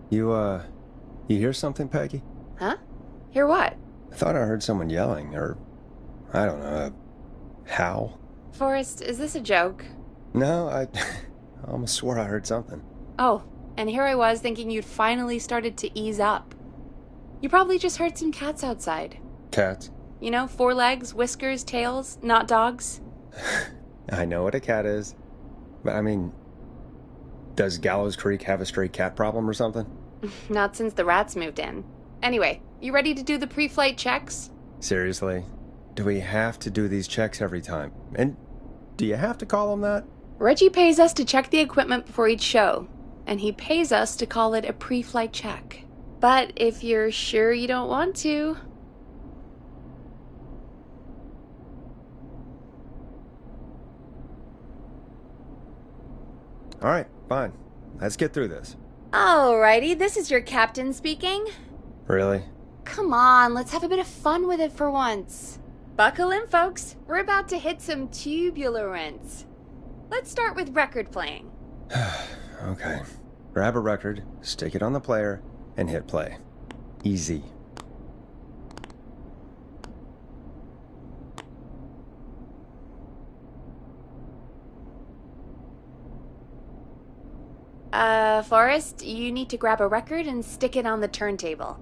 You hear something, Peggy? Huh? Hear what? I thought I heard someone yelling, or, I don't know, a howl. Forrest, is this a joke? No, I almost swore I heard something. Oh, and here I was thinking you'd finally started to ease up. You probably just heard some cats outside. Cats? You know, 4 legs, whiskers, tails, not dogs. I know what a cat is. But I mean, does Gallows Creek have a stray cat problem or something? Not since the rats moved in. Anyway, you ready to do the pre-flight checks? Seriously? Do we have to do these checks every time? And do you have to call them that? Reggie pays us to check the equipment before each show, and he pays us to call it a pre-flight check. But if you're sure you don't want to... All right, fine. Let's get through this. Alrighty, this is your captain speaking. Really? Come on, let's have a bit of fun with it for once. Buckle in, folks. We're about to hit some tubular rents. Let's start with record playing. Okay. Grab a record, stick it on the player, and hit play. Easy. Forrest, you need to grab a record and stick it on the turntable.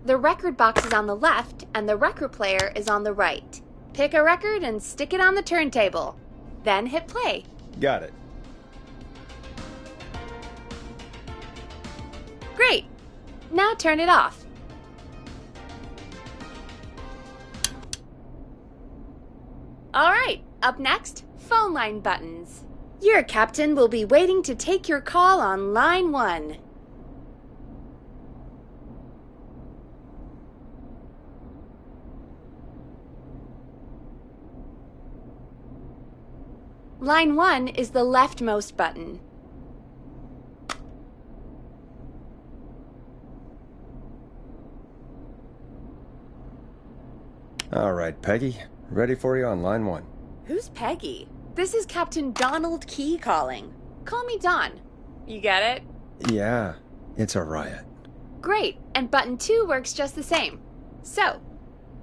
The record box is on the left, and the record player is on the right. Pick a record and stick it on the turntable. Then hit play. Got it. Great! Now turn it off. Alright, up next, phone line buttons. Your captain will be waiting to take your call on line 1. Line 1 is the leftmost button. All right, Peggy. Ready for you on line 1. Who's Peggy? This is Captain Donald Key calling. Call me Don. You get it? Yeah, it's a riot. Great, and button 2 works just the same. So,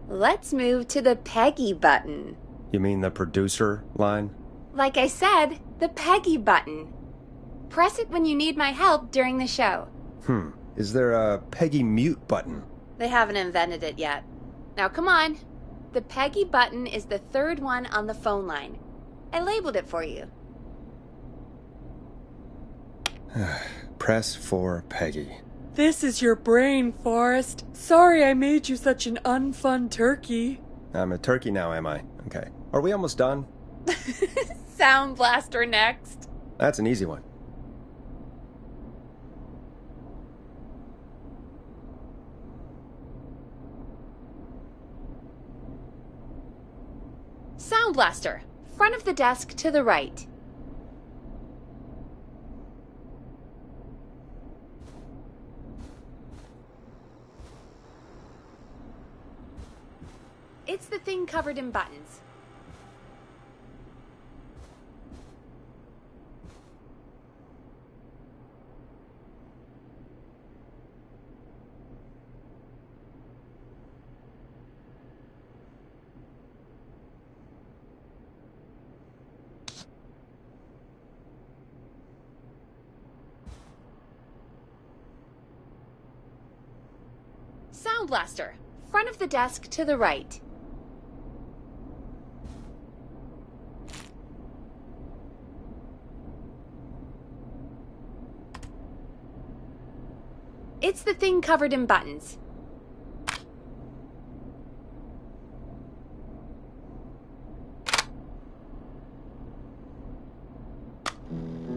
let's move to the Peggy button. You mean the producer line? Like I said, the Peggy button. Press it when you need my help during the show. Is there a Peggy mute button? They haven't invented it yet. Now come on. The Peggy button is the 3rd one on the phone line. I labeled it for you. Press for Peggy. This is your brain, Forrest. Sorry I made you such an unfun turkey. I'm a turkey now, am I? Okay. Are we almost done? Sound Blaster next. That's an easy one. Sound Blaster, front of the desk to the right. It's the thing covered in buttons. Sound Blaster, front of the desk to the right. It's the thing covered in buttons.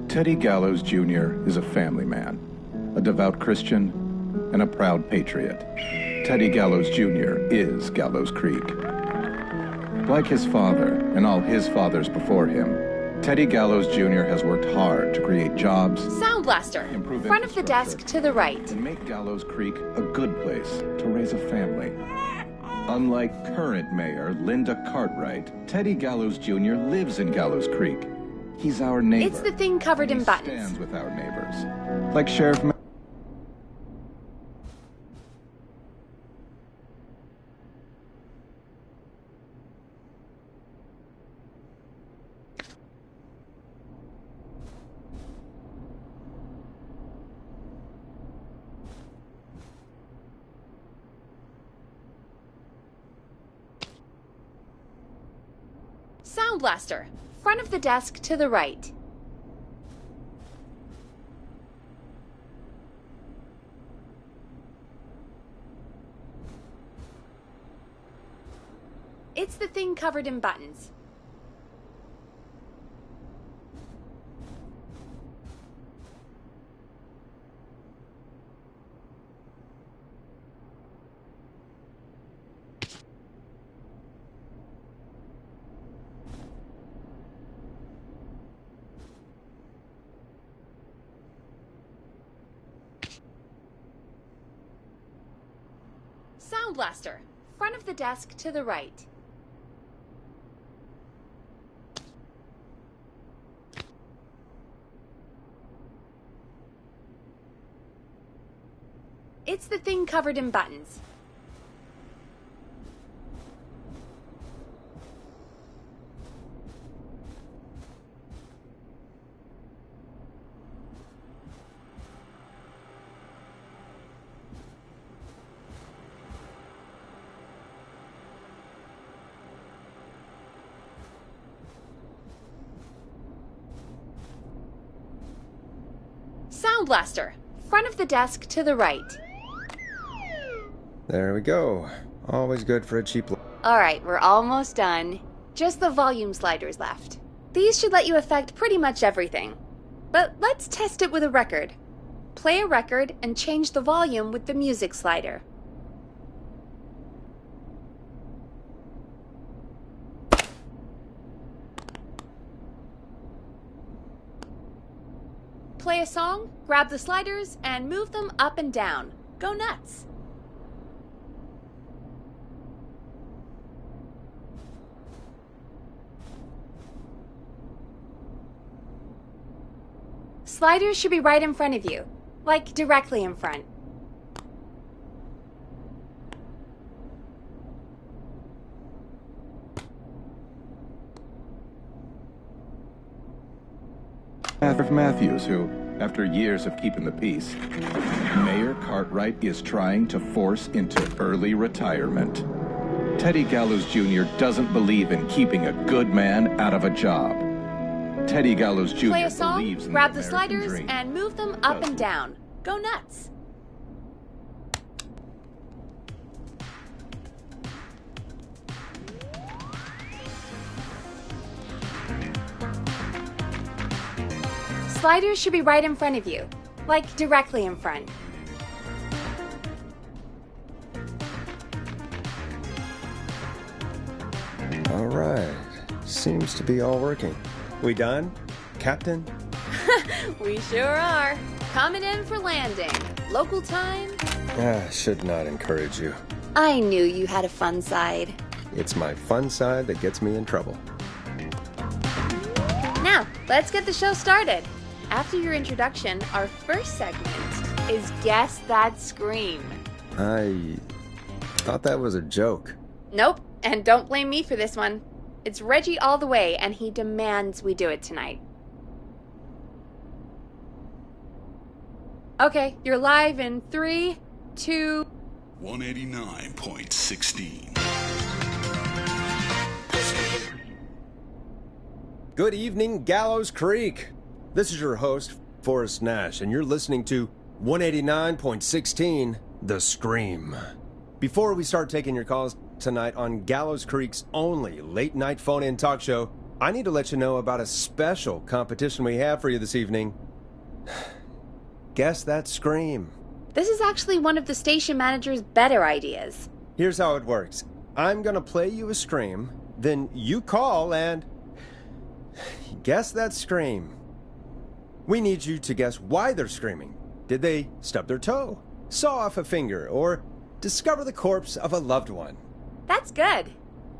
Teddy Gallows Jr. is a family man, a devout Christian, and a proud patriot. Teddy Gallows Jr. is Gallows Creek. Like his father and all his fathers before him, Teddy Gallows Jr. has worked hard to create jobs, Sound Blaster, improve front of the desk infrastructure, to the right. and make Gallows Creek a good place to raise a family. Unlike current mayor Linda Cartwright, Teddy Gallows Jr. lives in Gallows Creek. He's our neighbor. It's the thing covered in He buttons. stands with our neighbors. Like Sheriff Sound Blaster, front of the desk to the right. It's the thing covered in buttons. Sound Blaster, front of the desk to the right. It's the thing covered in buttons. Sound Blaster, front of the desk to the right. There we go. Always good for a cheap... Alright, we're almost done. Just the volume sliders left. These should let you affect pretty much everything. But let's test it with a record. Play a record and change the volume with the music slider. Play a song, grab the sliders, and move them up and down. Go nuts! Sliders should be right in front of you, like directly in front. Matthews, who, after years of keeping the peace, Mayor Cartwright is trying to force into early retirement. Teddy Gallows Jr. doesn't believe in keeping a good man out of a job. Teddy Gallows Jr. Play a song, believes in grab the American sliders, dream. and move them up and down. Go nuts! Sliders should be right in front of you, like directly in front. All right. Seems to be all working. We done, Captain? We sure are. Coming in for landing. Local time? Should not encourage you. I knew you had a fun side. It's my fun side that gets me in trouble. Now, let's get the show started. After your introduction, our first segment is Guess That Scream. I thought that was a joke. Nope, and don't blame me for this one. It's Reggie all the way, and he demands we do it tonight. Okay, you're live in 3, 2... 189.16. Good evening, Gallows Creek. This is your host, Forrest Nash, and you're listening to 189.16, The Scream. Before we start taking your calls tonight on Gallows Creek's only late-night phone-in talk show, I need to let you know about a special competition we have for you this evening. Guess That Scream. This is actually one of the station manager's better ideas. Here's how it works. I'm gonna play you a scream, then you call and... guess that scream. We need you to guess why they're screaming. Did they stub their toe, saw off a finger, or discover the corpse of a loved one? That's good.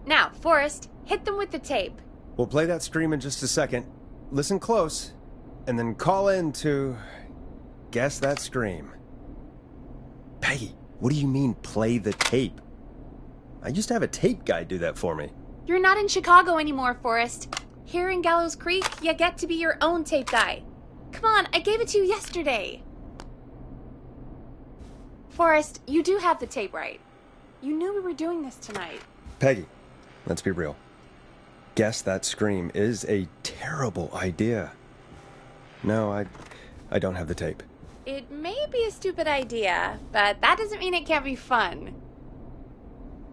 Now, Forrest, hit them with the tape. We'll play that scream in just a second. Listen close, and then call in to guess that scream. Peggy, what do you mean play the tape? I used to have a tape guy do that for me. You're not in Chicago anymore, Forrest. Here in Gallows Creek, you get to be your own tape guy. Come on, I gave it to you yesterday. Forrest, you do have the tape right. You knew we were doing this tonight. Peggy, let's be real. Guess that scream is a terrible idea. No, I don't have the tape. It may be a stupid idea, but that doesn't mean it can't be fun.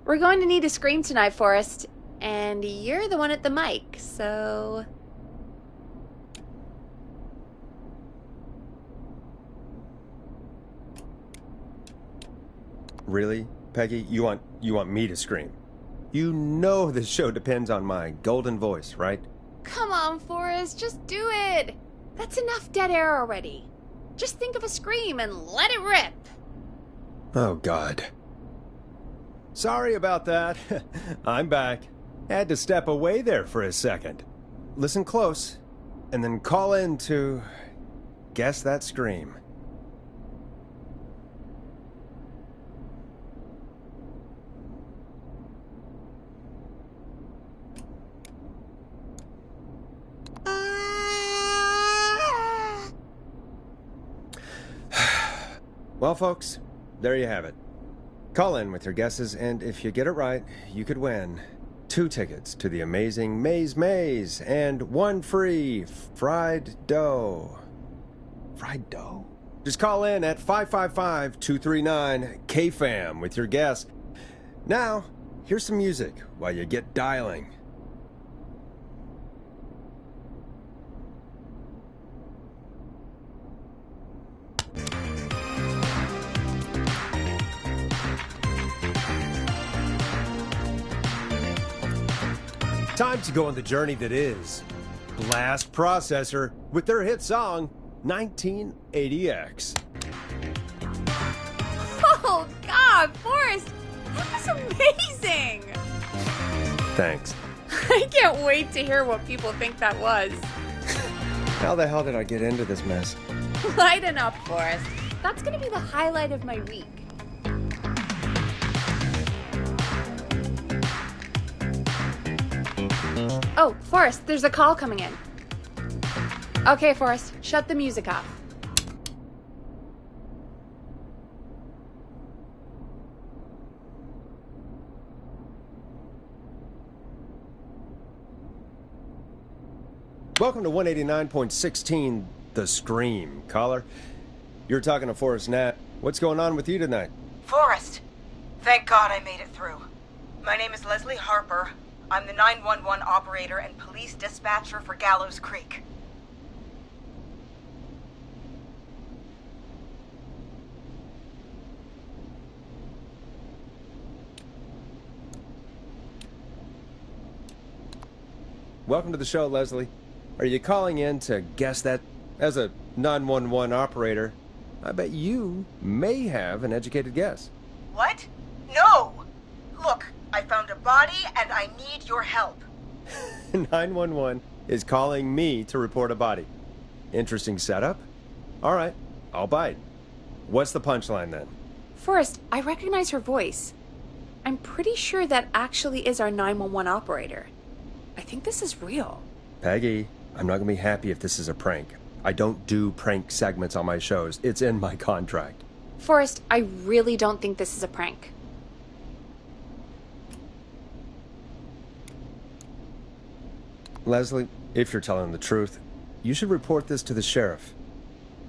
We're going to need a scream tonight, Forrest, and you're the one at the mic, so... Really, Peggy? You want me to scream? You know this show depends on my golden voice, right? Come on, Forrest, just do it. That's enough dead air already. Just think of a scream and let it rip. Oh, God. Sorry about that. I'm back. Had to step away there for a second. Listen close, and then call in to guess that scream. Well, folks, there you have it. Call in with your guesses, and if you get it right, you could win 2 tickets to the amazing Maze and 1 free fried dough. Fried dough? Just call in at 555-239-KFAM with your guess. Now, here's some music while you get dialing. Time to go on the journey that is Blast Processor with their hit song 1980X. Oh, God, Forrest, that was amazing. Thanks. I can't wait to hear what people think that was. How the hell did I get into this mess? Lighten up, Forrest. That's going to be the highlight of my week. Oh, Forrest, there's a call coming in. Okay, Forrest, shut the music off. Welcome to 189.16, The Scream. Caller, you're talking to Forrest Nat. What's going on with you tonight? Forrest! Thank God I made it through. My name is Leslie Harper. I'm the 911 operator and police dispatcher for Gallows Creek. Welcome to the show, Leslie. Are you calling in to guess that? As a 911 operator, I bet you may have an educated guess. What? No! Look, I found a body and I need your help. 911 is calling me to report a body. Interesting setup. All right, I'll bite. What's the punchline then? Forrest, I recognize her voice. I'm pretty sure that actually is our 911 operator. I think this is real. Peggy, I'm not going to be happy if this is a prank. I don't do prank segments on my shows. It's in my contract. Forrest, I really don't think this is a prank. Leslie, if you're telling the truth, you should report this to the sheriff.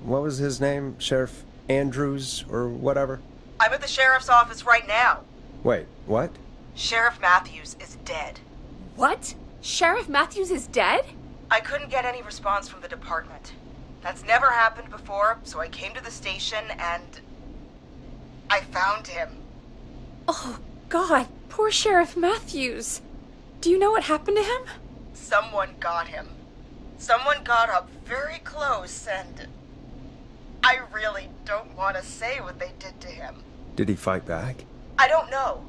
What was his name? Sheriff Andrews or whatever? I'm at the sheriff's office right now. Wait, what? Sheriff Matthews is dead. What? Sheriff Matthews is dead? I couldn't get any response from the department. That's never happened before, so I came to the station and I found him. Oh, God, poor Sheriff Matthews. Do you know what happened to him? Someone got him. Someone got up very close and I really don't want to say what they did to him. Did he fight back? I don't know.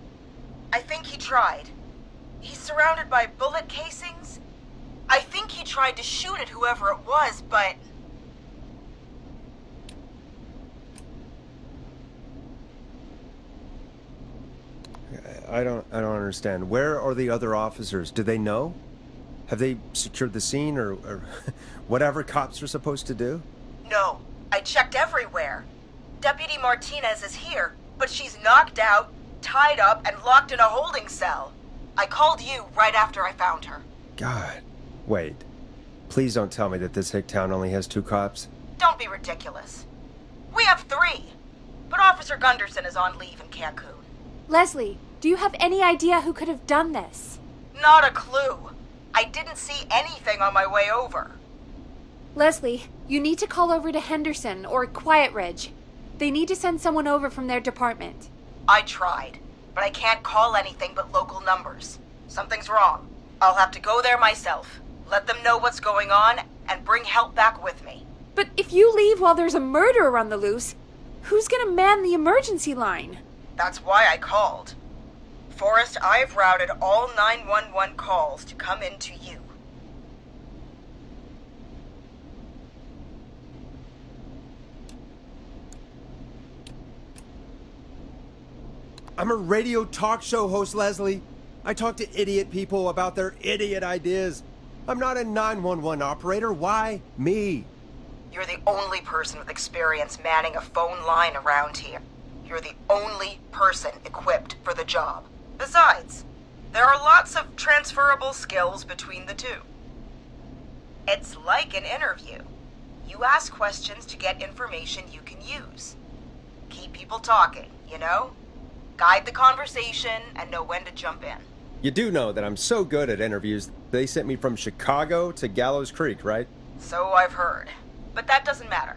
I think he tried. He's surrounded by bullet casings. I think he tried to shoot at whoever it was, but... I don't understand. Where are the other officers? Do they know? Have they secured the scene or whatever cops are supposed to do? No, I checked everywhere. Deputy Martinez is here, but she's knocked out, tied up, and locked in a holding cell. I called you right after I found her. God. Wait. Please don't tell me that this hick town only has 2 cops. Don't be ridiculous. We have 3, but Officer Gunderson is on leave in Cancun. Leslie, do you have any idea who could have done this? Not a clue. I didn't see anything on my way over. Leslie, you need to call over to Henderson or Quiet Ridge. They need to send someone over from their department. I tried, but I can't call anything but local numbers. Something's wrong. I'll have to go there myself, let them know what's going on, and bring help back with me. But if you leave while there's a murderer on the loose, who's gonna man the emergency line? That's why I called. Forrest, I've routed all 911 calls to come in to you. I'm a radio talk show host, Leslie. I talk to idiot people about their idiot ideas. I'm not a 911 operator. Why me? You're the only person with experience manning a phone line around here. You're the only person equipped for the job. Besides, there are lots of transferable skills between the two. It's like an interview. You ask questions to get information you can use. Keep people talking, you know? Guide the conversation and know when to jump in. You do know that I'm so good at interviews, they sent me from Chicago to Gallows Creek, right? So I've heard. But that doesn't matter.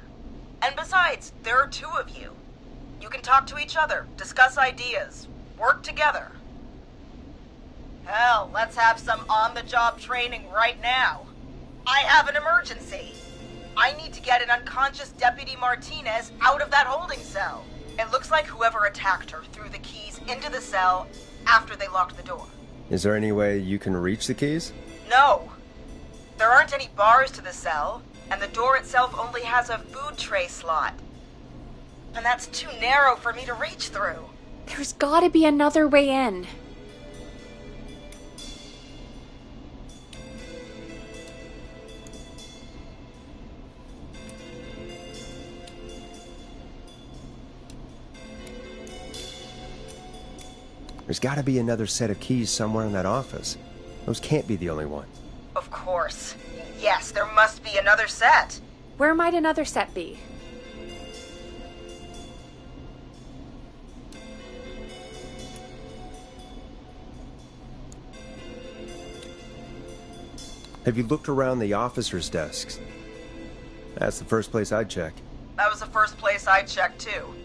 And besides, there are 2 of you. You can talk to each other, discuss ideas, work together. Hell, let's have some on-the-job training right now. I have an emergency. I need to get an unconscious Deputy Martinez out of that holding cell. It looks like whoever attacked her threw the keys into the cell after they locked the door. Is there any way you can reach the keys? No. There aren't any bars to the cell, and the door itself only has a food tray slot. And that's too narrow for me to reach through. There's gotta be another way in. There's gotta be another set of keys somewhere in that office. Those can't be the only ones. Of course. Yes, there must be another set. Where might another set be? Have you looked around the officers' desks? That's the first place I'd check. That was the first place I checked, too.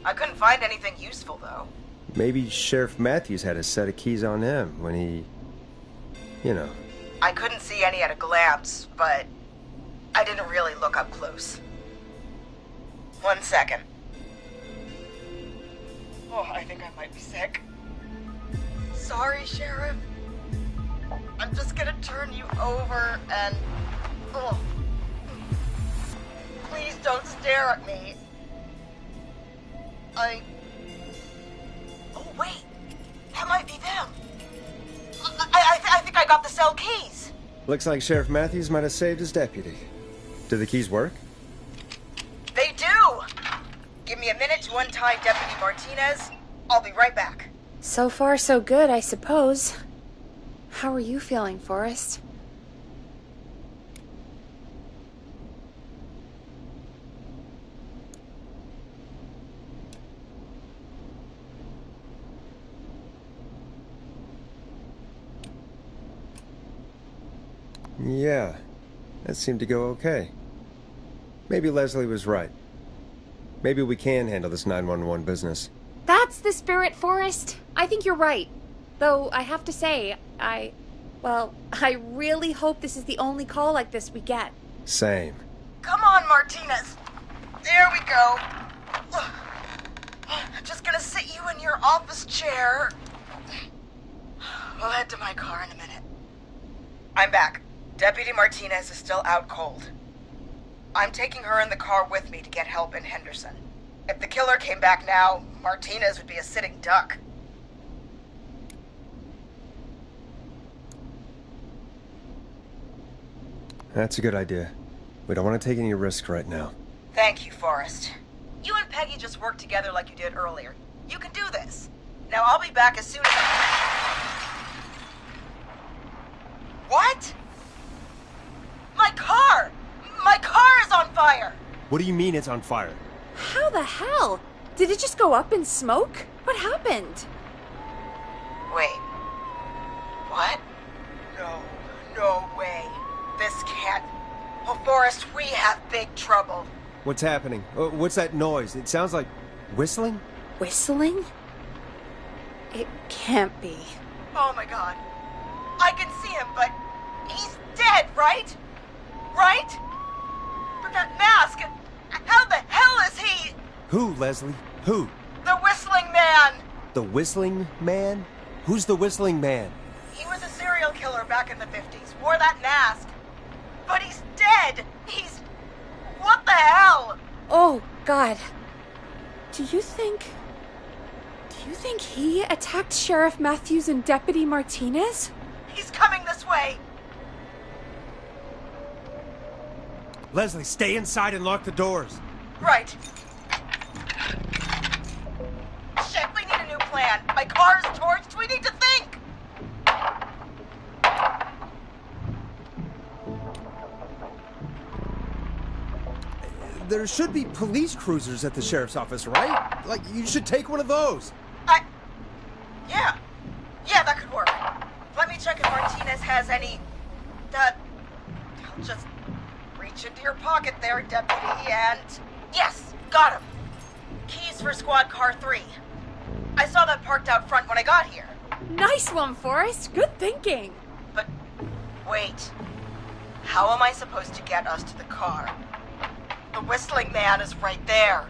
I couldn't find anything useful, though. Maybe Sheriff Matthews had a set of keys on him when he... you know. I couldn't see any at a glance, but I didn't really look up close. 1 second. Oh, I think I might be sick. Sorry, Sheriff. I'm just gonna turn you over and... Oh. Please don't stare at me. Oh, wait. That might be them. I think I got the cell keys. Looks like Sheriff Matthews might have saved his deputy. Do the keys work? They do! Give me a minute to untie Deputy Martinez. I'll be right back. So far, so good, I suppose. How are you feeling, Forrest? Yeah, that seemed to go okay. Maybe Leslie was right. Maybe we can handle this 911 business. That's the spirit, Forrest. I think you're right. Though, I have to say, I really hope this is the only call like this we get. Same. Come on, Martinez. There we go. Just gonna sit you in your office chair. We'll head to my car in a minute. I'm back. Deputy Martinez is still out cold. I'm taking her in the car with me to get help in Henderson. If the killer came back now, Martinez would be a sitting duck. That's a good idea. We don't want to take any risks right now. Thank you, Forrest. You and Peggy just worked together like you did earlier. You can do this. Now I'll be back as soon as What? My car! My car is on fire! What do you mean it's on fire? How the hell? Did it just go up in smoke? What happened? Wait. What? No way. This can't... Oh, Forrest, we have big trouble. What's happening? What's that noise? It sounds like whistling? Whistling? It can't be. Oh my god. I can see him, but he's dead, right? Right? But that mask, how the hell is he? Who, Leslie? Who? The Whistling Man! The Whistling Man? Who's the Whistling Man? He was a serial killer back in the 50s, wore that mask. But he's dead! He's... What the hell? Oh, God. Do you think he attacked Sheriff Matthews and Deputy Martinez? He's coming this way! Leslie, stay inside and lock the doors. Right. Shit, we need a new plan. My car's torched. We need to think. There should be police cruisers at the sheriff's office, right? Like, you should take one of those. Yeah, that could work. Let me check if Martinez has any... I'll just reach into your pocket there, Deputy, and... Yes, got him. Keys for Squad Car 3. I saw that parked out front when I got here. Nice one, Forrest. Good thinking. But, wait. How am I supposed to get us to the car? The Whistling Man is right there.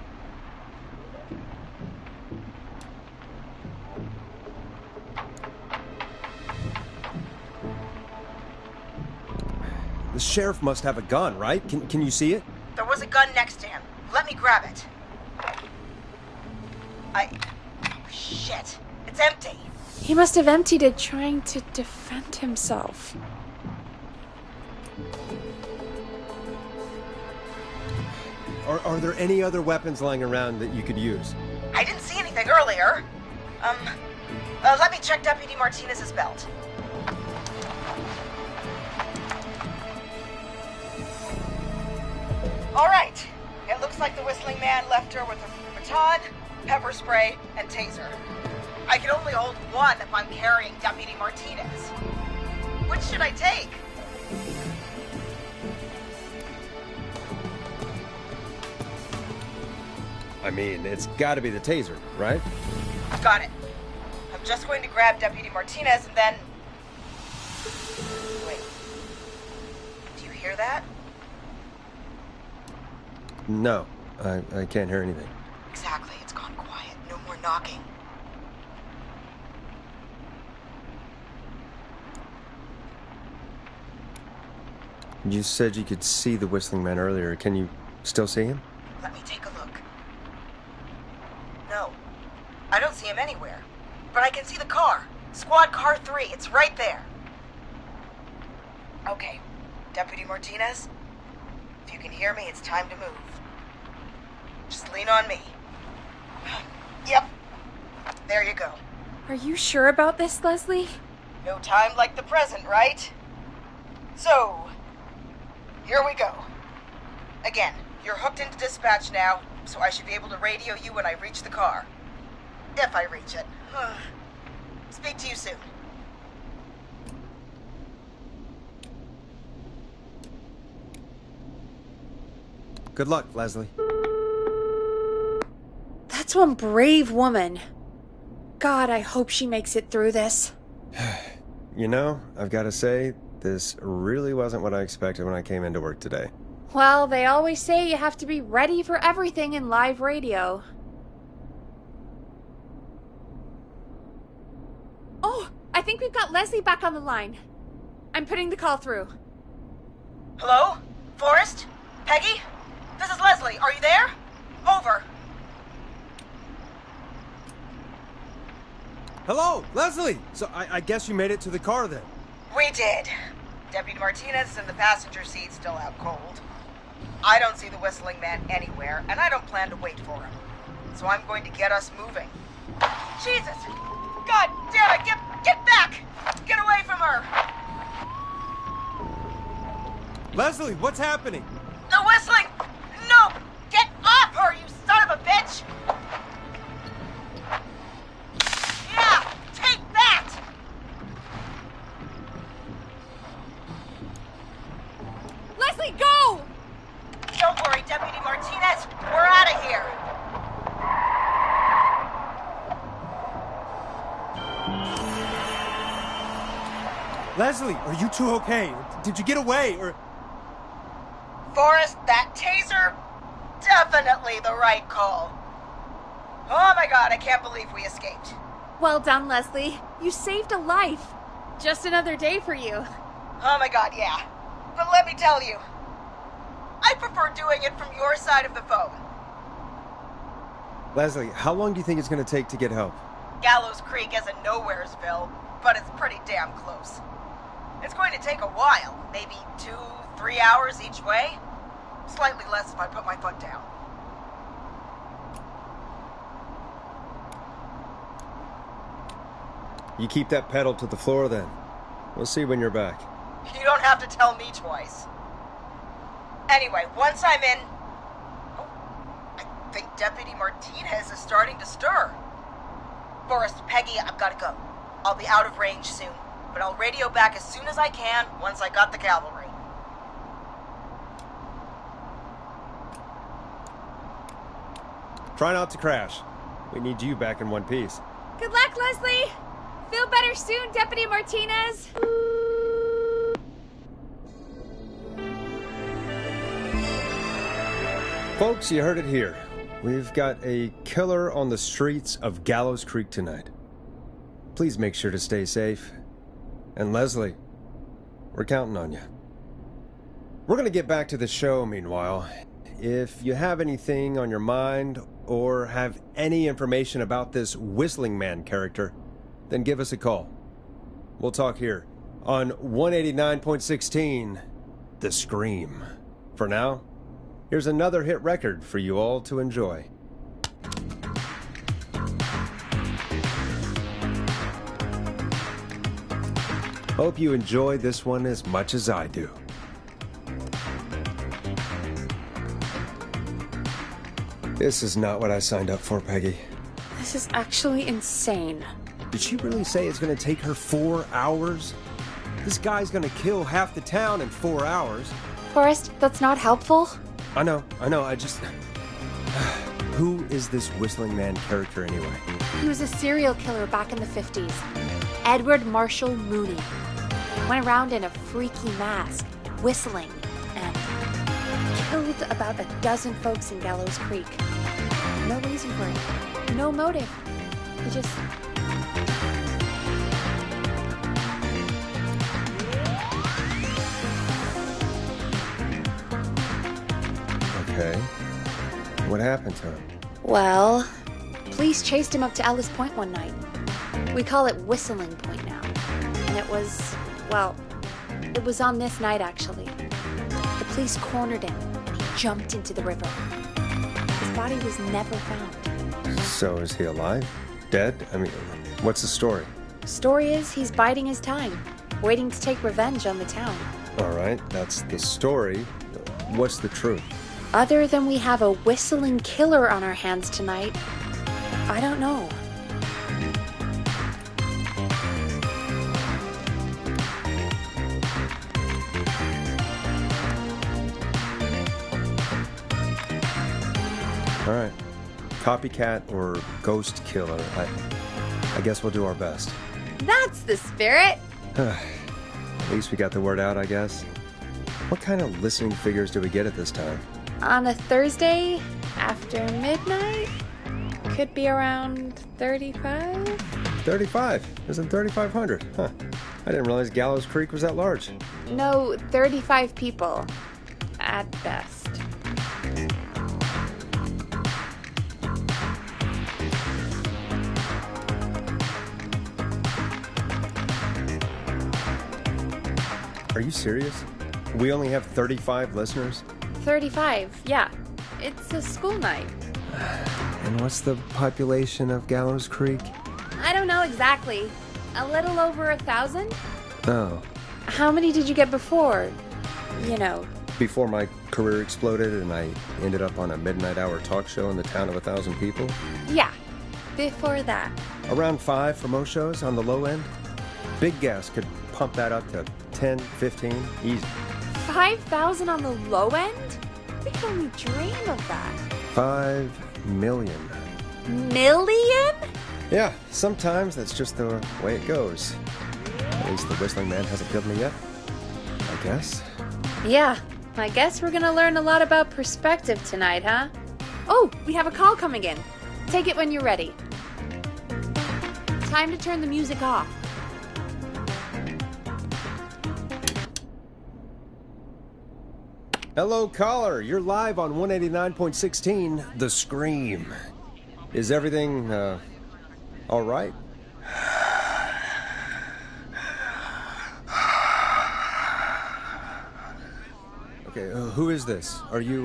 The sheriff must have a gun, right? Can you see it? There was a gun next to him. Let me grab it. Oh, shit. It's empty. He must have emptied it trying to defend himself. Are there any other weapons lying around that you could use? I didn't see anything earlier. Let me check Deputy Martinez's belt. All right. It looks like the Whistling Man left her with a baton, pepper spray, and taser. I can only hold one if I'm carrying Deputy Martinez. Which should I take? I mean, it's gotta be the taser, right? Got it. I'm just going to grab Deputy Martinez and then... Wait. Do you hear that? No, I can't hear anything. Exactly. It's gone quiet. No more knocking. You said you could see the Whistling Man earlier. Can you still see him? Let me take a look. No. I don't see him anywhere. But I can see the car. Squad Car 3. It's right there. Okay. Deputy Martinez? If you can hear me, it's time to move. Just lean on me. Yep. There you go. Are you sure about this, Leslie? No time like the present, right? So, here we go. Again, you're hooked into dispatch now, so I should be able to radio you when I reach the car. If I reach it. Speak to you soon. Good luck, Leslie. That's one brave woman. God, I hope she makes it through this. You know, I've got to say, this really wasn't what I expected when I came into work today. Well, they always say you have to be ready for everything in live radio. Oh, I think we've got Leslie back on the line. I'm putting the call through. Hello? Forrest? Peggy? This is Leslie. Are you there? Over. Hello, Leslie! So I guess you made it to the car then. We did. Deputy Martinez is in the passenger seat, still out cold. I don't see the whistling man anywhere, and I don't plan to wait for him. So I'm going to get us moving. Jesus! God damn it! Get back! Get away from her! Leslie, what's happening? The whistling! No! Get off her, you son of a bitch! Yeah! Take that! Leslie, go! Don't worry, Deputy Martinez. We're out of here. Leslie, are you two okay? Did you get away, or... Forrest, that taser? Definitely the right call. Oh my god, I can't believe we escaped. Well done, Leslie. You saved a life. Just another day for you. Oh my god, yeah. But let me tell you, I prefer doing it from your side of the phone. Leslie, how long do you think it's going to take to get help? Gallows Creek isn't Nowheresville, but it's pretty damn close. It's going to take a while, maybe 2-3 hours each way. Slightly less if I put my foot down. You keep that pedal to the floor then. We'll see when you're back. You don't have to tell me twice. Anyway, once I'm in... Oh, I think Deputy Martinez is starting to stir. Forrest, Peggy, I've got to go. I'll be out of range soon, but I'll radio back as soon as I can once I got the cavalry. Try not to crash. We need you back in one piece. Good luck, Leslie. Feel better soon, Deputy Martinez. Folks, you heard it here. We've got a killer on the streets of Gallows Creek tonight. Please make sure to stay safe. And Leslie, we're counting on you. We're going to get back to the show meanwhile. If you have anything on your mind or have any information about this Whistling Man character, then give us a call. We'll talk here on 189.16, The Scream. For now, here's another hit record for you all to enjoy. Hope you enjoy this one as much as I do. This is not what I signed up for, Peggy. This is actually insane. Did she really say it's going to take her 4 hours? This guy's going to kill half the town in 4 hours. Forrest, that's not helpful. I know, I just... Who is this Whistling Man character anyway? He was a serial killer back in the 50s. Edward Marshall Mooney. Went around in a freaky mask, whistling, and killed about a dozen folks in Gallows Creek. No reason for it. No motive. He just... Okay. What happened to him? Well, police chased him up to Ellis Point one night. We call it Whistling Point now. And it was, well, it was on this night actually. The police cornered him and he jumped into the river. His body was never found. So is he alive? Dead? I mean, what's the story? Story is he's biding his time, waiting to take revenge on the town. All right, that's the story. What's the truth? Other than we have a whistling killer on our hands tonight, I don't know. All right. Copycat or ghost killer. I guess we'll do our best. That's the spirit! At least we got the word out, I guess. What kind of listening figures do we get at this time? On a Thursday after midnight? Could be around 35? 35. Isn't 3,500? Huh. I didn't realize Gallows Creek was that large. No, 35 people. At best. Are you serious? We only have 35 listeners? 35, yeah. It's a school night. And what's the population of Gallows Creek? I don't know exactly. A little over 1,000? Oh. How many did you get before? You know. Before my career exploded and I ended up on a midnight hour talk show in the town of 1,000 people? Yeah, before that. Around 5 for most shows on the low end. Big Gas could pump that up to 10, 15, easy. 5,000 on the low end? We can only dream of that. 5 million. Million? Yeah, sometimes that's just the way it goes. At least the Whistling Man hasn't killed me yet. I guess. Yeah, I guess we're gonna learn a lot about perspective tonight, huh? Oh, we have a call coming in. Take it when you're ready. Time to turn the music off. Hello, caller. You're live on 189.16, The Scream. Is everything, all right? Okay, who is this? Are you,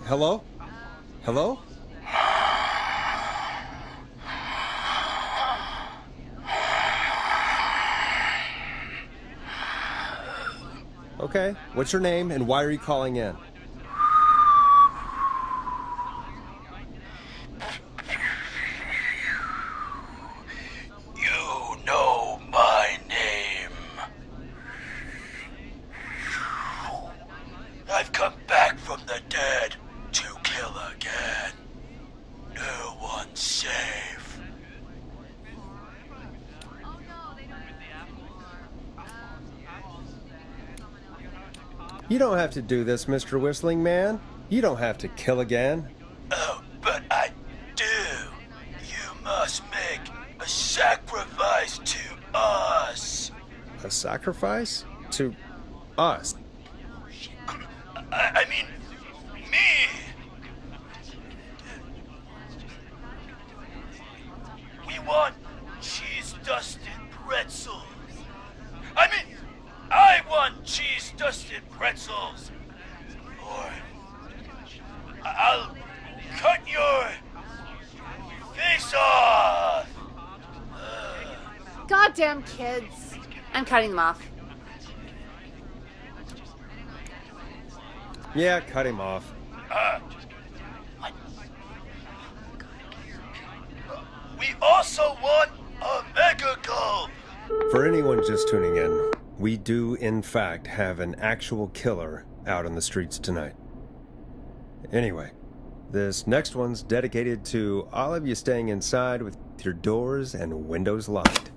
hello? Hello? Okay, what's your name and why are you calling in? You know my name. I've come back from the dead to kill again. No one's safe. You don't have to do this, Mr. Whistling Man. You don't have to kill again. Oh, but I do. You must make a sacrifice to us. A sacrifice? To us? I mean, me. We want cheese-dusted pretzels. I want cheese-dusted pretzels. Or I'll cut your face off. Goddamn kids. I'm cutting them off. Yeah, cut him off. What? We also want a mega gulp. For anyone just tuning in, we do, in fact, have an actual killer out on the streets tonight. Anyway, this next one's dedicated to all of you staying inside with your doors and windows locked.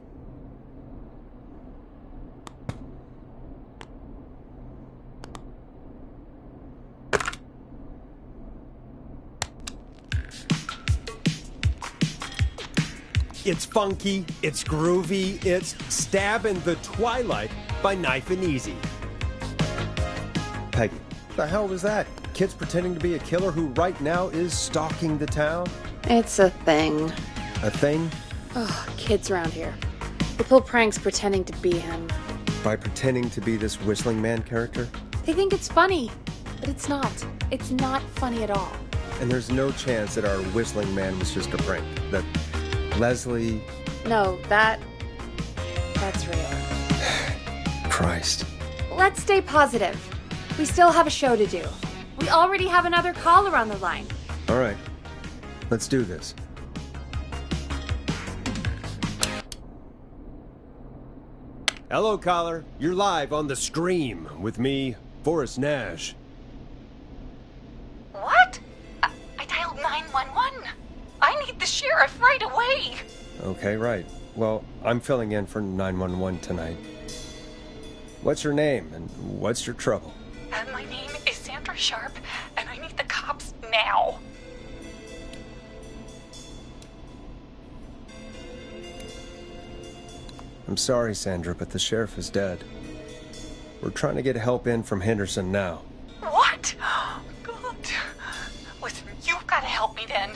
It's funky, it's groovy, it's Stab in the Twilight by Knife and Easy. Peggy, what the hell was that? Kids pretending to be a killer who right now is stalking the town? It's a thing. A thing? Ugh, kids around here. They pull pranks pretending to be him. By pretending to be this Whistling Man character? They think it's funny, but it's not. It's not funny at all. And there's no chance that our Whistling Man was just a prank. That Leslie... No, that's real. Christ. Let's stay positive. We still have a show to do. We already have another caller on the line. All right, let's do this. Hello, caller. You're live on The Scream with me, Forrest Nash. What? I dialed 911. I need the sheriff right away. Okay, right. Well, I'm filling in for 911 tonight. What's your name and what's your trouble? My name is Sandra Sharp, and I need the cops now. I'm sorry, Sandra, but the sheriff is dead. We're trying to get help in from Henderson now. What? God. Listen, you've got to help me then.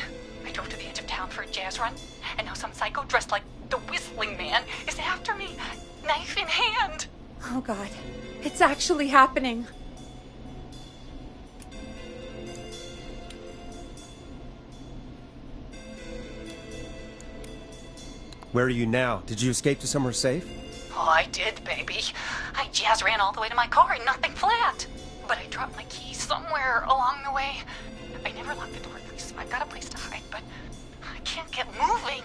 I drove to the edge of town for a jazz run, and now some psycho dressed like the Whistling Man is after me, knife in hand. Oh God, it's actually happening. Where are you now? Did you escape to somewhere safe? Oh, I did, baby. I jazz ran all the way to my car and nothing flat. But I dropped my keys somewhere along the way. I never locked the door, at least I've got a place to hide, but I can't get moving.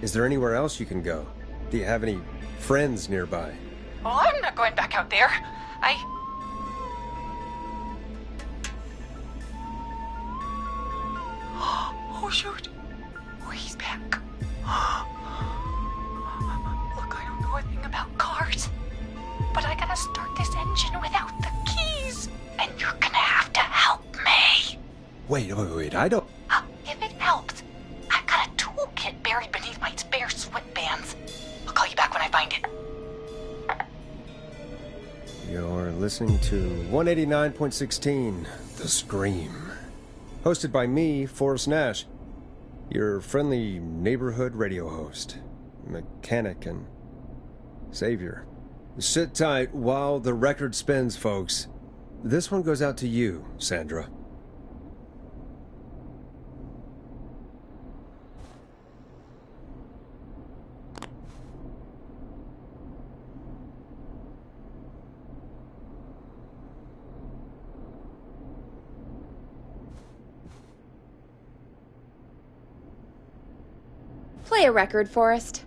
Is there anywhere else you can go? Do you have any friends nearby? Oh, I'm not going back out there. Oh, shoot. Oh, he's back. Look, I don't know a thing about cars, but I gotta start this engine without the keys, and you're gonna have to help me. Wait, I don't... If it helps, I've got a toolkit buried beneath my spare sweatbands. I'll call you back when I find it. You're listening to 189.16, The Scream. Hosted by me, Forrest Nash, your friendly neighborhood radio host, mechanic and savior. Sit tight while the record spins, folks. This one goes out to you, Sandra. Play a record, Forrest.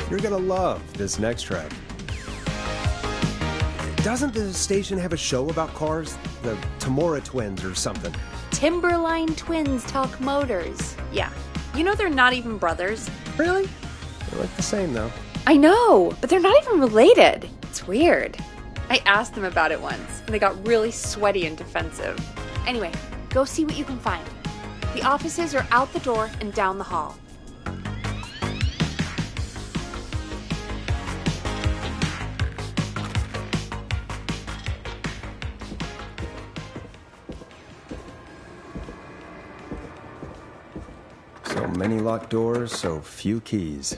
You're gonna love this next track. Doesn't the station have a show about cars? The Tamora twins or something? Timberline Twins Talk Motors. Yeah. You know they're not even brothers. Really? They look the same, though. I know, but they're not even related. It's weird. I asked them about it once, and they got really sweaty and defensive. Anyway, go see what you can find. The offices are out the door and down the hall. So many locked doors, so few keys.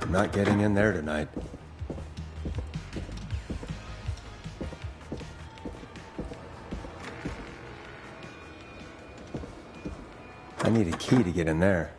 I'm not getting in there tonight. I need a key to get in there.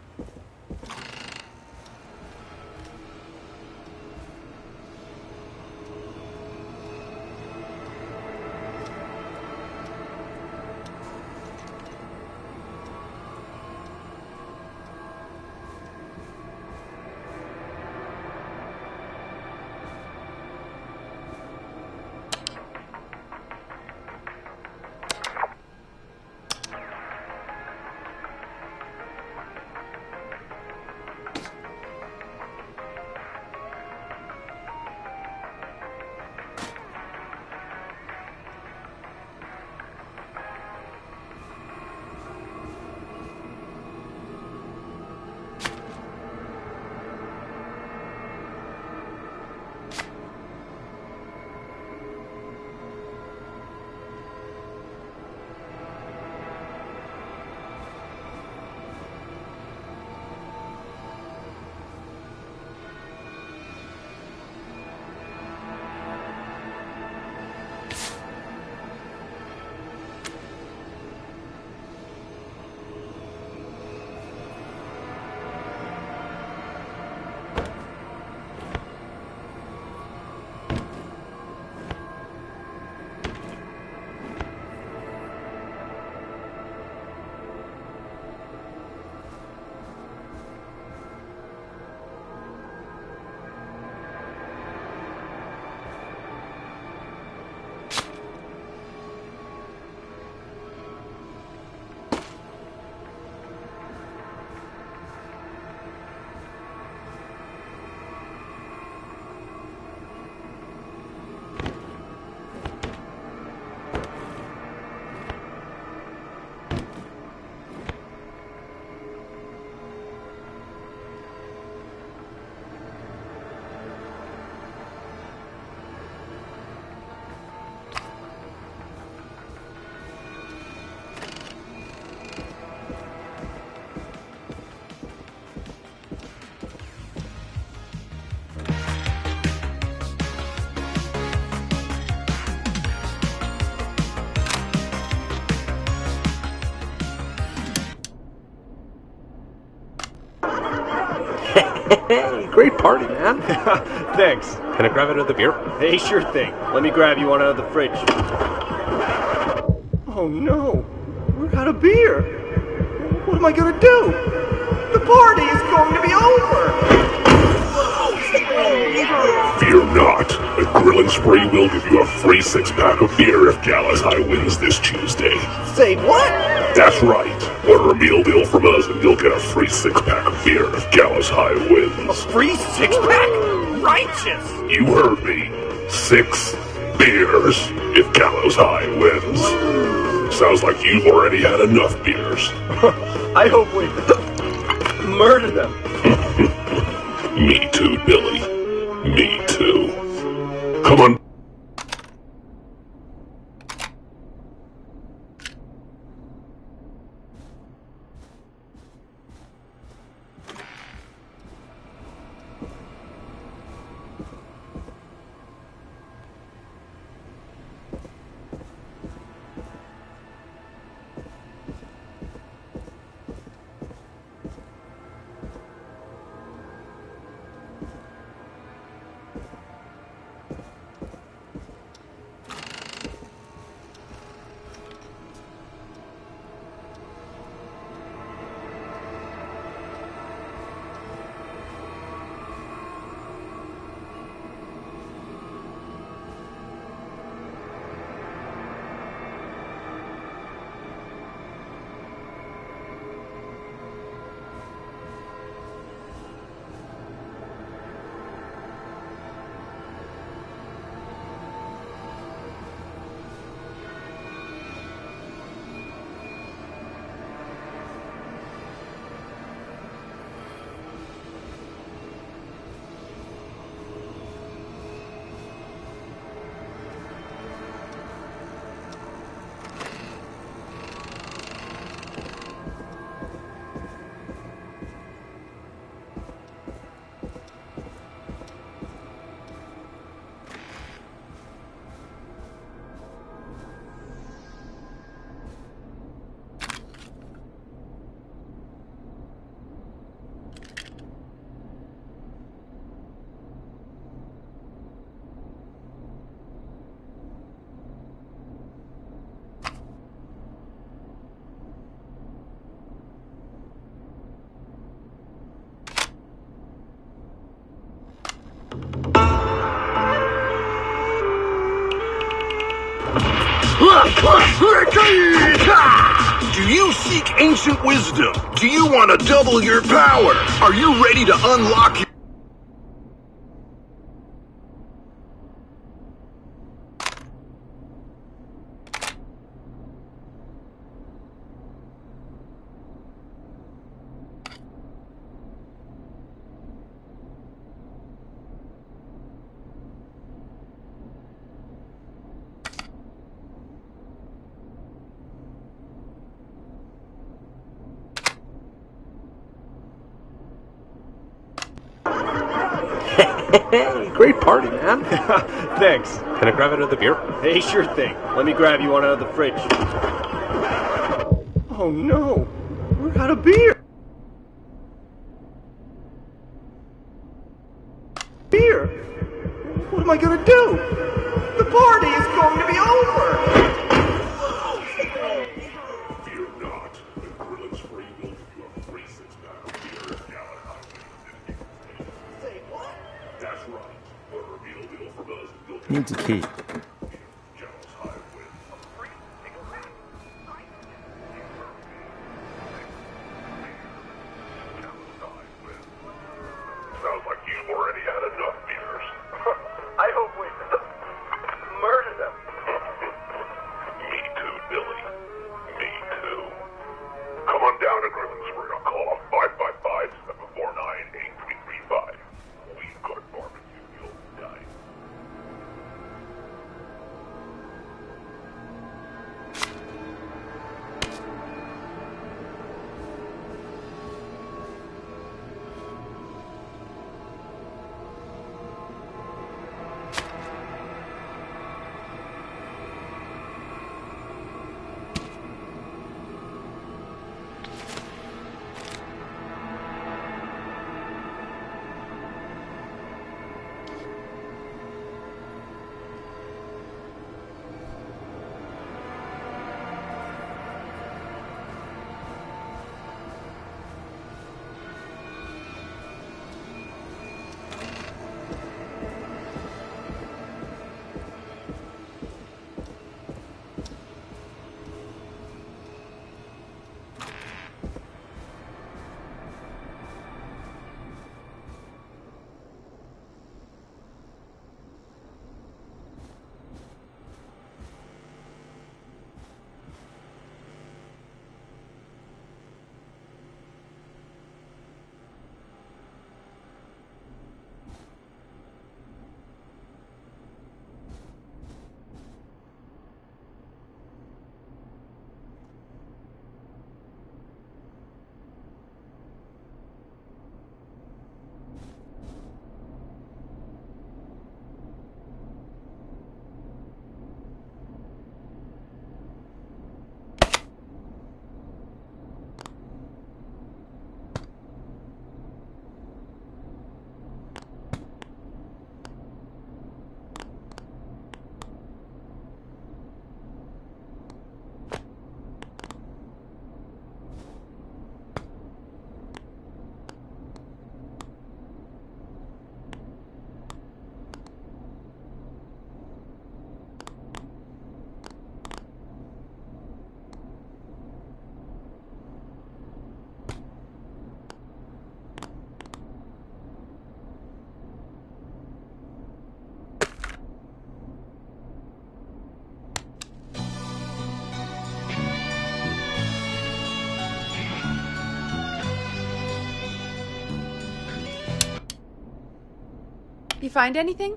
Hey, great party, man. Thanks. Can I grab another beer? Hey, sure thing. Let me grab you one out of the fridge. Oh no, we're out of beer. What am I gonna do? The party is going to be over. Fear not. A Grill and Spree will give you a free 6-pack of beer if Gallows High wins this Tuesday. Say what? That's right. Order a meal deal from us and you'll get a free 6-pack of beer if Gallows High wins. Free 6-pack? Righteous! You heard me. 6 beers if Gallows High wins. Sounds like you've already had enough beers. I hope we murder them. Me too, Billy. Me too. Come on. Do you seek ancient wisdom? Do you want to double your power? Are you ready to unlock your... Hey, great party, man. Thanks. Can I grab another beer? Hey, sure thing. Let me grab you one out of the fridge. Oh no, we're out of beer. Beer? What am I gonna do? The party is going to be over. Fear not. A Grill and Spree will give you a free 6-pack of beer if Gallows High wins. Say what? That's right. Order a meal deal from us and you'll get Need to key. Gallows High wins. Sounds like you've already had enough beers. I hope we murder them. Me too, Billy. Me too. Come on down to Grill and Spree. I'll call 555-749-8335. We've got barbecue. You'll die. find anything?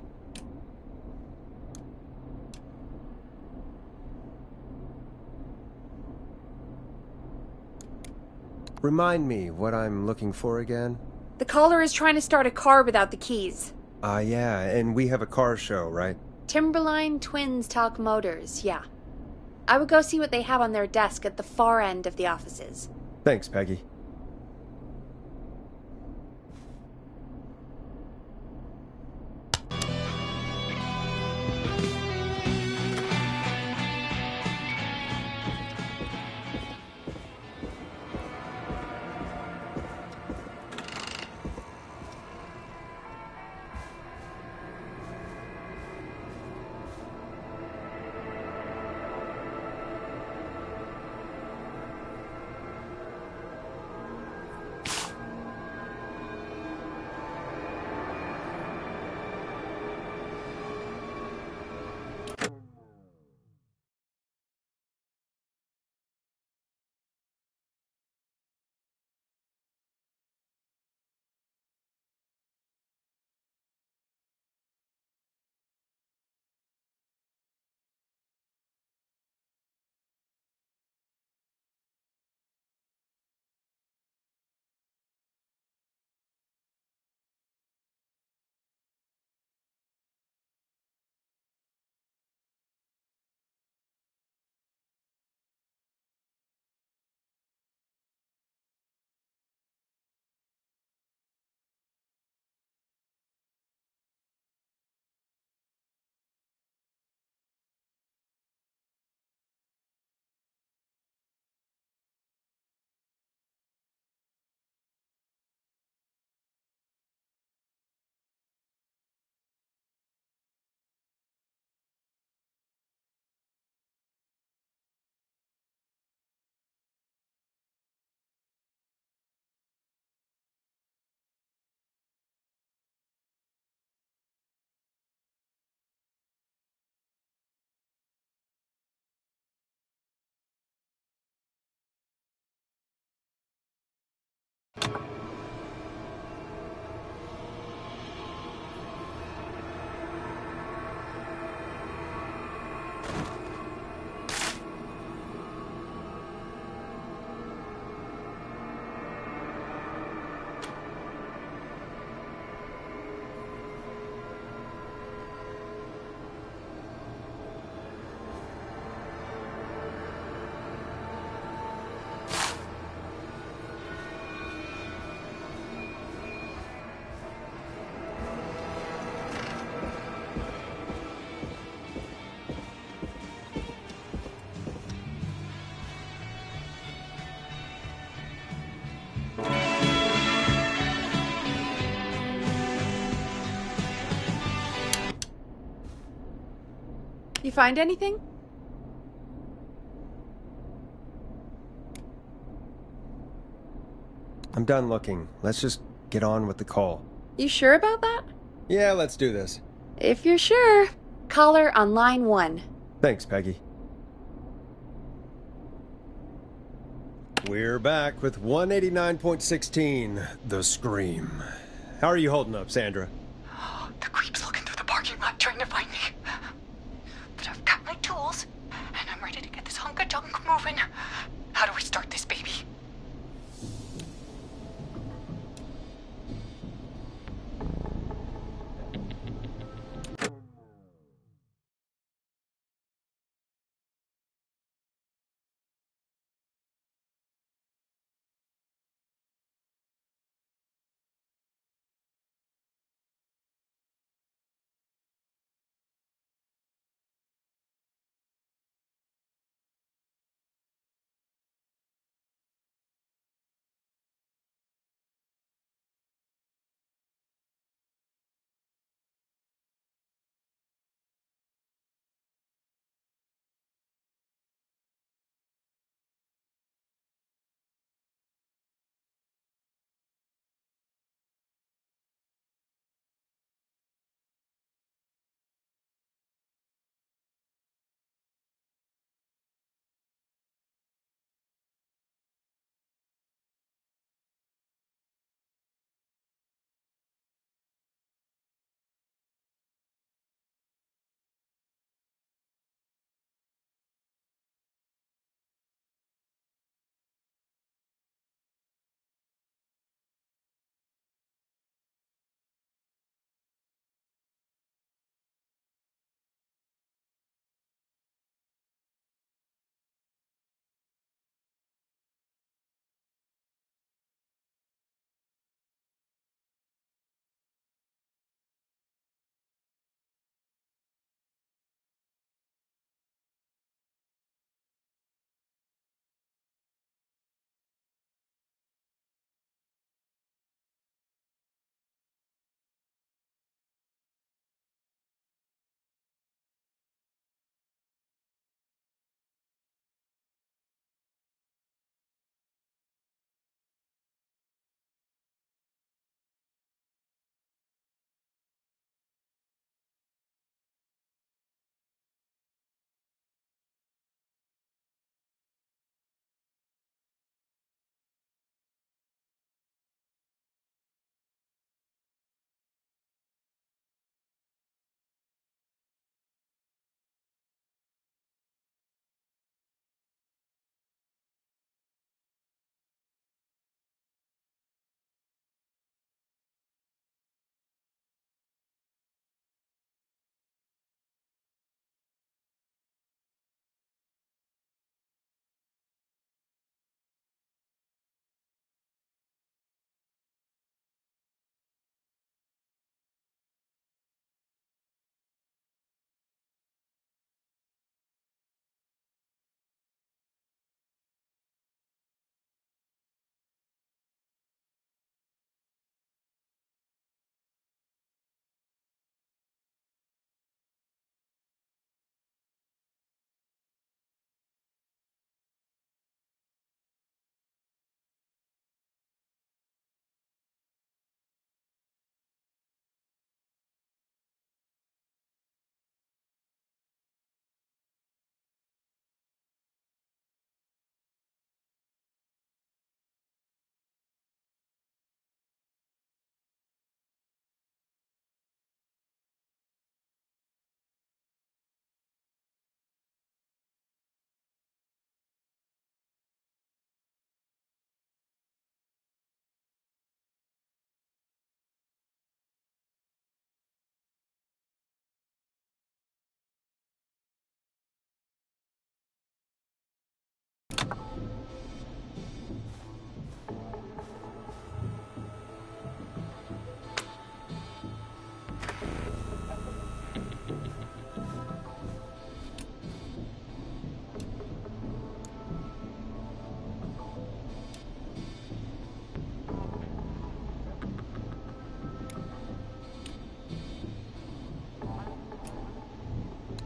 Remind me what I'm looking for again? The caller is trying to start a car without the keys. Yeah, and we have a car show, right? Timberline Twins Talk Motors, yeah. I would go see what they have on their desk at the far end of the offices. Thanks, Peggy. You find anything? I'm done looking. Let's just get on with the call. You sure about that? Yeah, let's do this. If you're sure. Caller on line 1. Thanks, Peggy. We're back with 189.16, The Scream. How are you holding up, Sandra? The creep's looking through the parking lot trying to find me. But I've got my tools, and I'm ready to get this hunk of junk moving. How do we start this baby?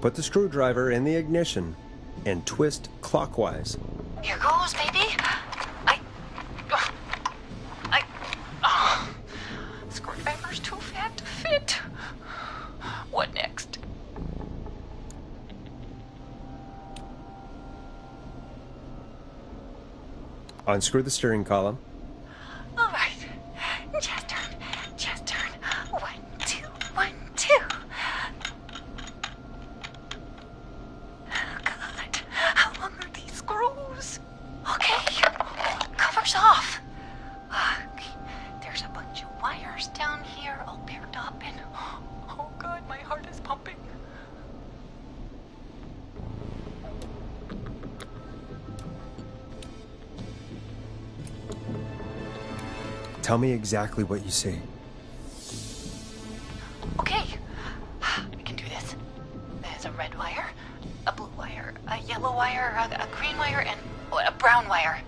Put the screwdriver in the ignition and twist clockwise. Here goes, baby. Screwdriver's too fat to fit. What next? Unscrew the steering column. All right. Just turn. Just turn. 1, 2, 1, 2. Oh, God. How long are these screws? Okay. Cover's off. There's a bunch of wires down here all paired up and... Oh, God, my heart is pumping. Tell me exactly what you see. Okay, we can do this. There's a red wire, a blue wire, a yellow wire, a green wire, and a brown wire.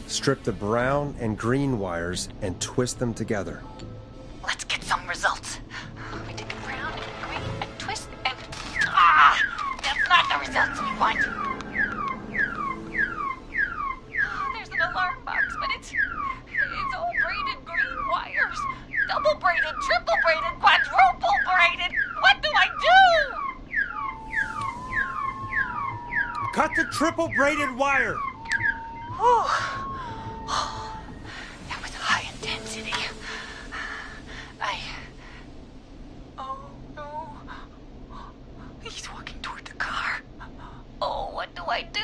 Strip the brown and green wires and twist them together. Let's get some results. We take the brown and green and twist and... That's not the results we want. There's an alarm box, but it's all braided green wires. Double braided, triple braided, quadruple braided. What do I do? Cut the triple braided wire! That was high intensity. Oh no. He's walking toward the car. Oh, what do I do?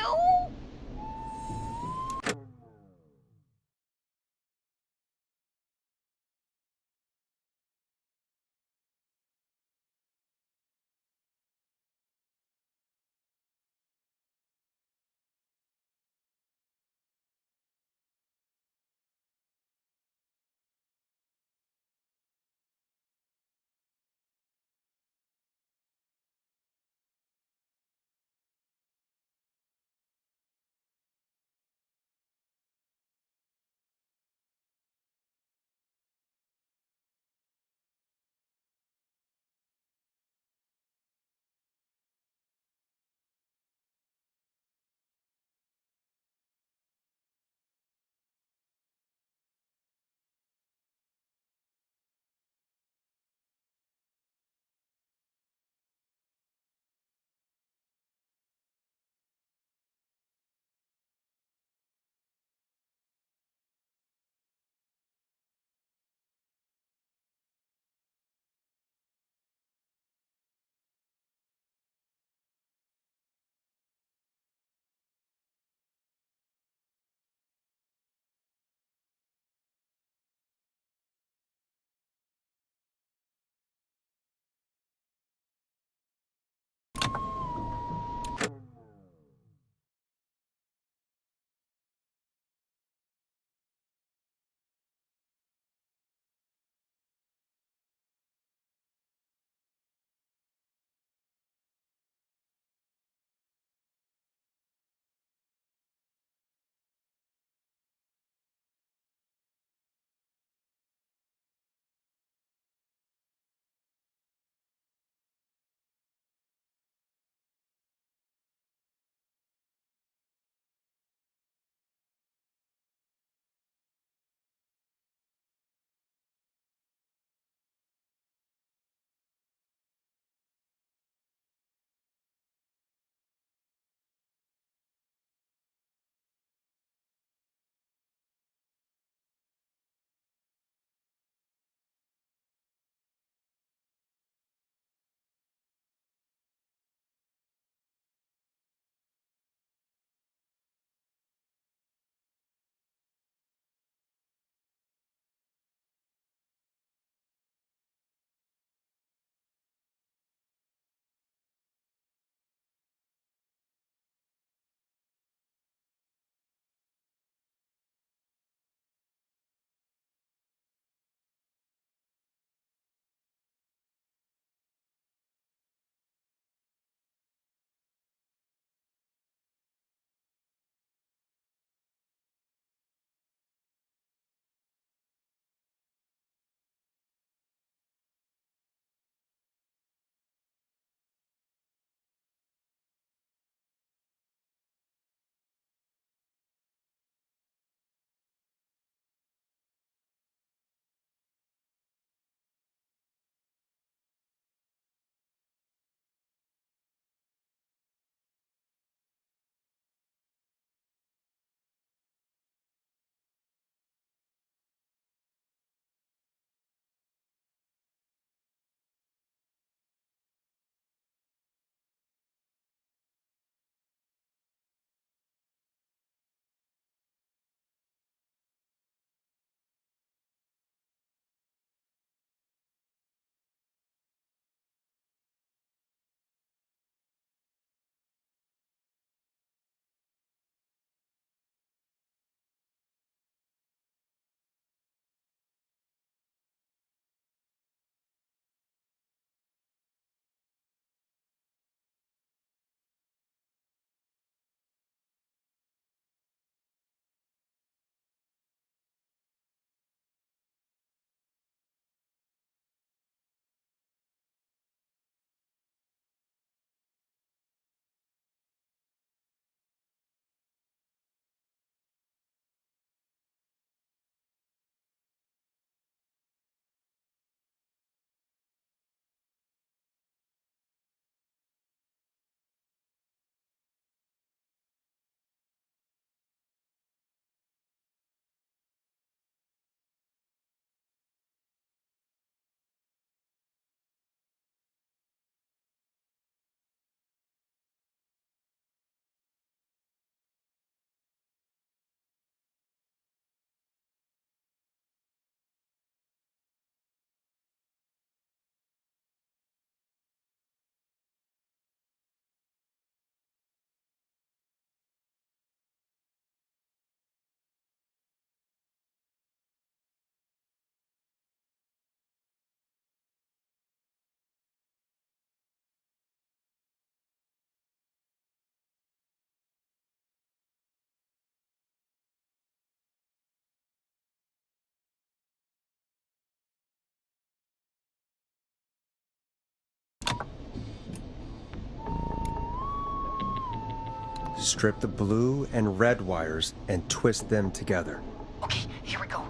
strip the blue and red wires and twist them together. Okay, here we go.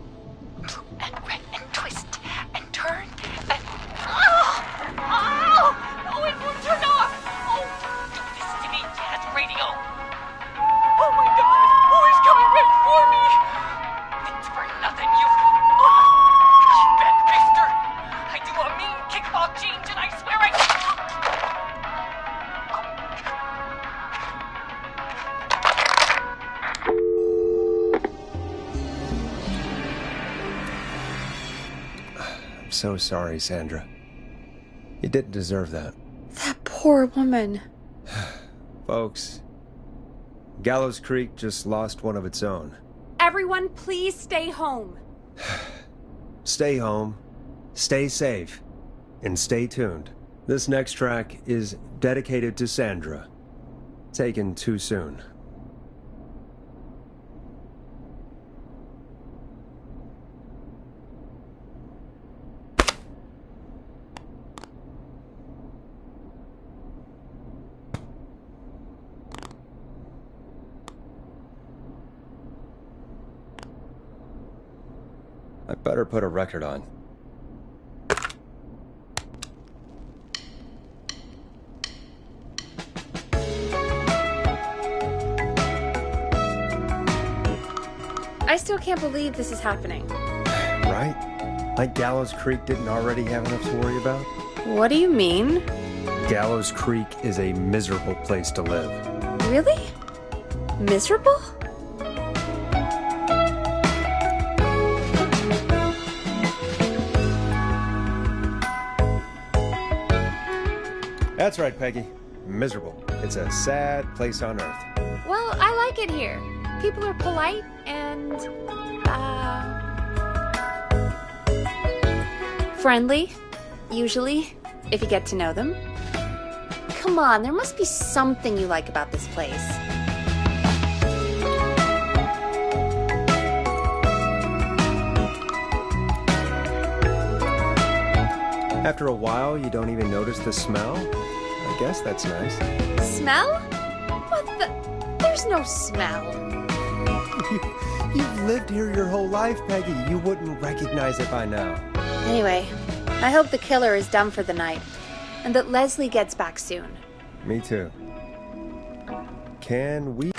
Blue and red and twist and turn and... Oh, it won't turn off! Oh, do this to me, Jazz Radio. Oh my God, who is coming right for me? It's for nothing, you... You bad mister. I do a mean kickball change and I swear I... I'm so sorry, Sandra. You didn't deserve that. That poor woman. Folks, Gallows Creek just lost one of its own. Everyone, please stay home. Stay home, stay safe, and stay tuned. This next track is dedicated to Sandra. Taken too soon. I better put a record on. I still can't believe this is happening. Right? Like Gallows Creek didn't already have enough to worry about? What do you mean? Gallows Creek is a miserable place to live. Really? Miserable? That's right, Peggy. Miserable. It's a sad place on Earth. Well, I like it here. People are polite and, friendly, usually, if you get to know them. Come on, there must be something you like about this place. After a while, you don't even notice the smell? I guess that's nice. Smell? What the? There's no smell. You've lived here your whole life, Peggy. You wouldn't recognize it by now. Anyway, I hope the killer is done for the night, and that Leslie gets back soon. Me too. Can we...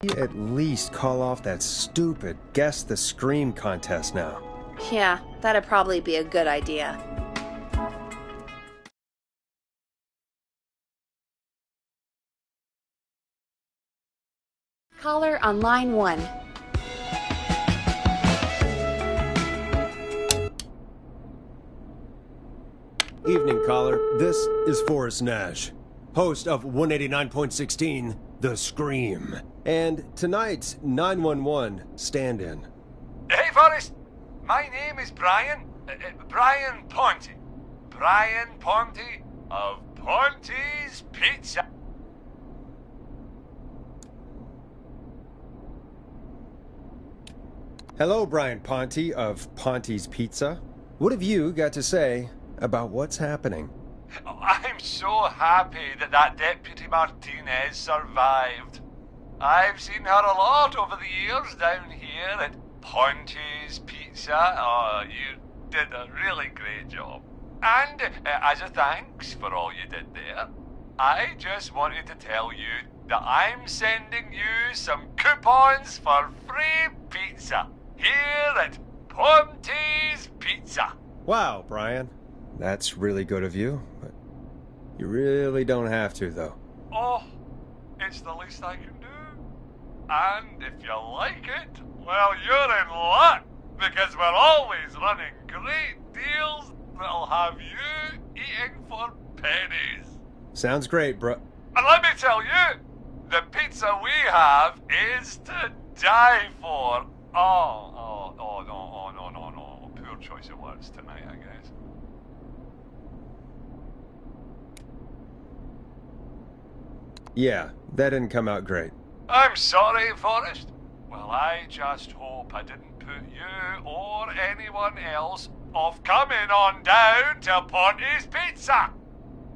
At least call off that stupid Guess the Scream contest now. Yeah, that'd probably be a good idea. Caller on line 1. Evening, caller. This is Forrest Nash, host of 189.16, The Scream, and tonight's 911 stand-in. Hey, Forrest. My name is Brian. Brian Ponte. Brian Ponte of Ponte's Pizza. Hello, Brian Ponte of Ponte's Pizza. What have you got to say about what's happening? I'm so happy that Deputy Martinez survived. I've seen her a lot over the years down here at Ponte's Pizza. Oh, you did a really great job. And as a thanks for all you did there, I just wanted to tell you that I'm sending you some coupons for free pizza here at Ponte's Pizza. Wow, Brian. That's really good of you, but you really don't have to, though. Oh, it's the least I can do. And if you like it, well, you're in luck, because we're always running great deals that'll have you eating for pennies. Sounds great, bro. And let me tell you, the pizza we have is to die for. No. Poor choice of words tonight, I guess. Yeah, that didn't come out great. I'm sorry, Forrest. Well, I just hope I didn't put you or anyone else off coming on down to Ponte's Pizza.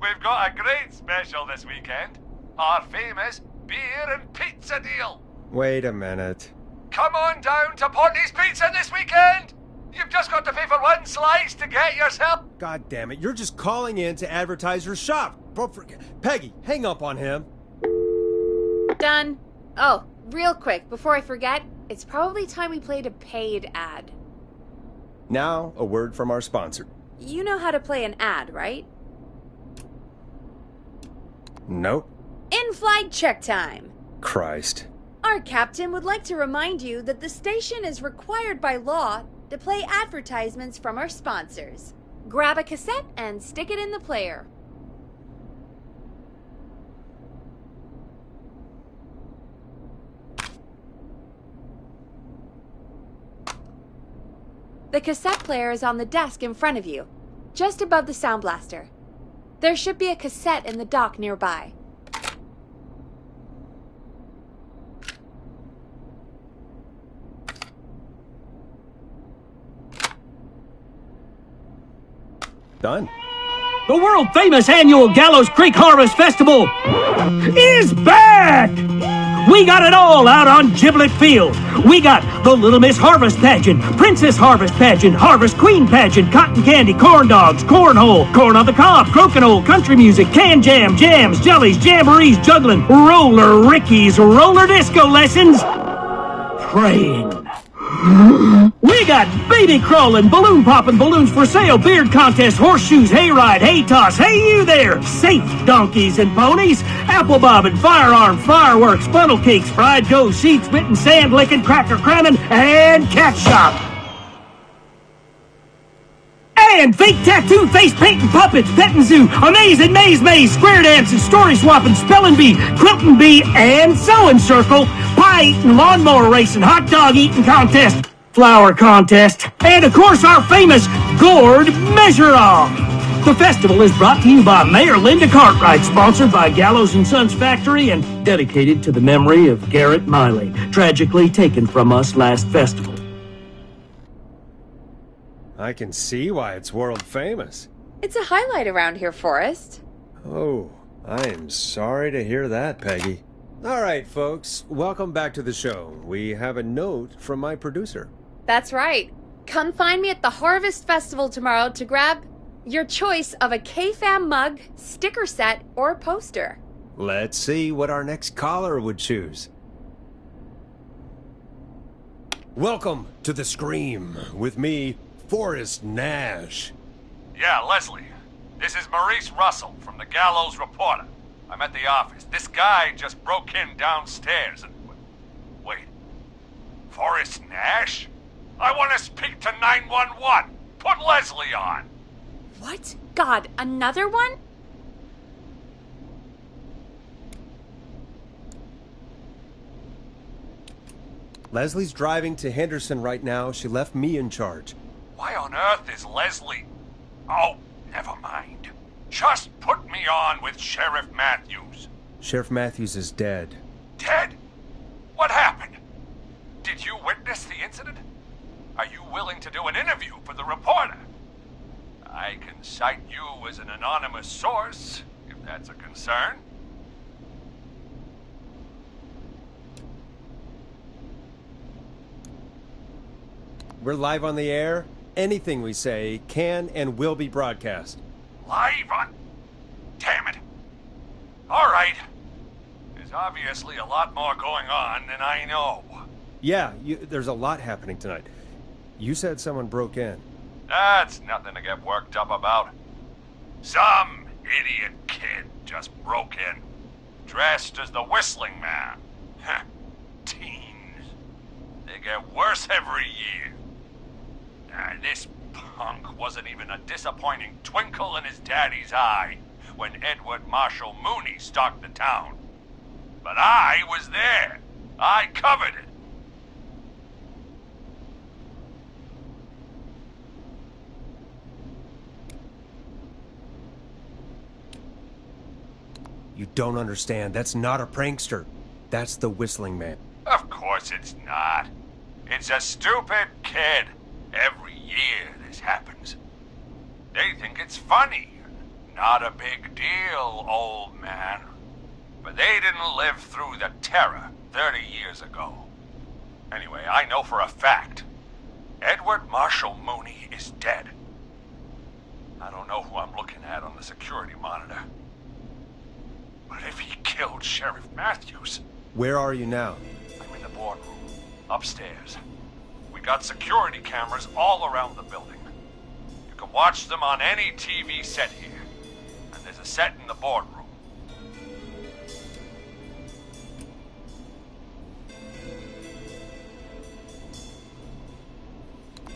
We've got a great special this weekend. Our famous beer and pizza deal. Wait a minute. Come on down to Ponte's Pizza this weekend. You've just got to pay for one slice to get yourself. God damn it, you're just calling in to advertise your shop. Peggy, hang up on him. Done. Oh, real quick, before I forget, it's probably time we played a paid ad. Now, a word from our sponsor. You know how to play an ad, right? Nope. In-flight check time. Christ. Our captain would like to remind you that the station is required by law to play advertisements from our sponsors. Grab a cassette and stick it in the player. The cassette player is on the desk in front of you, just above the sound blaster. There should be a cassette in the dock nearby. Done. The world-famous annual Gallows Creek Harvest Festival is back! We got it all out on Giblet Field. We got the Little Miss Harvest Pageant, Princess Harvest Pageant, Harvest Queen Pageant, cotton candy, corn dogs, cornhole, corn on the cob, crokinole, country music, can jam, jams, jellies, jamborees, juggling, roller rickies, roller disco lessons, praying. We got baby crawling, balloon popping, balloons for sale, beard contest, horseshoes, hayride, hay toss, hey you there, safe donkeys and ponies, apple bobbing, firearm, fireworks, funnel cakes, fried dough, seed spitting, sand licking, cracker cramming, and cat shop. And fake tattoo, face painting, puppets, petting zoo, amazing maze, square dancing, story swapping, spelling bee, quilting bee, and sewing circle, pie eating, lawnmower racing, hot dog eating contest, flower contest, and of course our famous gourd measure-off. The festival is brought to you by Mayor Linda Cartwright, sponsored by Gallows & Sons Factory, and dedicated to the memory of Garrett Miley, tragically taken from us last festival. I can see why it's world famous. It's a highlight around here, Forrest. Oh, I am sorry to hear that, Peggy. All right, folks, welcome back to the show. We have a note from my producer. That's right. Come find me at the Harvest Festival tomorrow to grab your choice of a K-Fam mug, sticker set, or poster. Let's see what our next caller would choose. Welcome to The Scream with me, Forrest Nash. Yeah, Leslie. This is Maurice Russell from the Gallows Reporter. I'm at the office. This guy just broke in downstairs and... Wait. Forrest Nash? I want to speak to 911. Put Leslie on. What? God, another one? Leslie's driving to Henderson right now. She left me in charge. Why on earth is Leslie... Oh, never mind. Just put me on with Sheriff Matthews. Sheriff Matthews is dead. Dead? What happened? Did you witness the incident? Are you willing to do an interview for the Reporter? I can cite you as an anonymous source, if that's a concern. We're live on the air. Anything we say can and will be broadcast. Live on... Damn it. All right. There's obviously a lot more going on than I know. Yeah, there's a lot happening tonight. You said someone broke in. That's nothing to get worked up about. Some idiot kid just broke in, dressed as the Whistling Man. Teens. They get worse every year. This punk wasn't even a disappointing twinkle in his daddy's eye when Edward Marshall Mooney stalked the town. But I was there. I covered it. You don't understand. That's not a prankster. That's the Whistling Man. Of course it's not. It's a stupid kid. Every year this happens. They think it's funny. Not a big deal, old man. But they didn't live through the terror 30 years ago. Anyway, I know for a fact. Edward Marshall Mooney is dead. I don't know who I'm looking at on the security monitor. But if he killed Sheriff Matthews... Where are you now? I'm in the boardroom, upstairs. We got security cameras all around the building. You can watch them on any TV set here. And there's a set in the boardroom.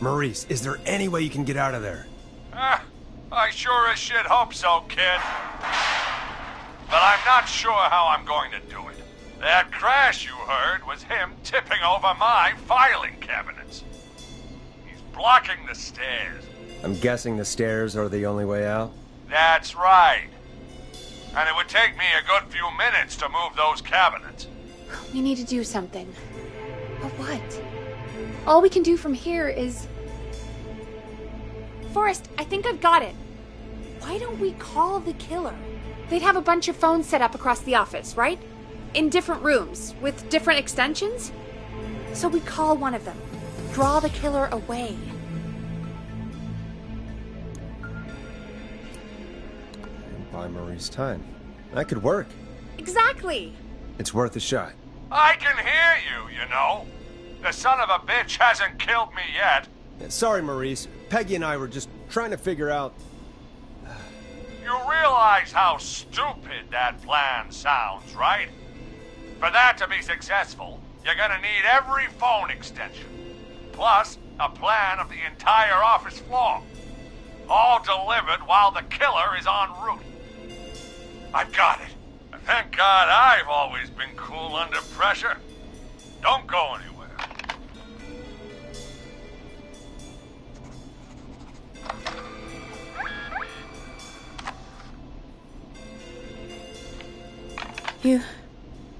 Maurice, is there any way you can get out of there? I sure as shit hope so, kid. But I'm not sure how I'm going to do it. That crash you heard was him tipping over my filing cabinets. He's blocking the stairs. I'm guessing the stairs are the only way out? That's right. And it would take me a good few minutes to move those cabinets. We need to do something. But what? All we can do from here is... Forrest, I think I've got it. Why don't we call the killer? They'd have a bunch of phones set up across the office, right? In different rooms, with different extensions? So we call one of them. Draw the killer away. And buy Maurice time. That could work. Exactly! It's worth a shot. I can hear you, you know. The son of a bitch hasn't killed me yet. Sorry, Maurice. Peggy and I were just trying to figure out... You realize how stupid that plan sounds, right? For that to be successful, you're gonna need every phone extension. Plus, a plan of the entire office floor. All delivered while the killer is en route. I've got it. Thank God I've always been cool under pressure. Don't go anywhere.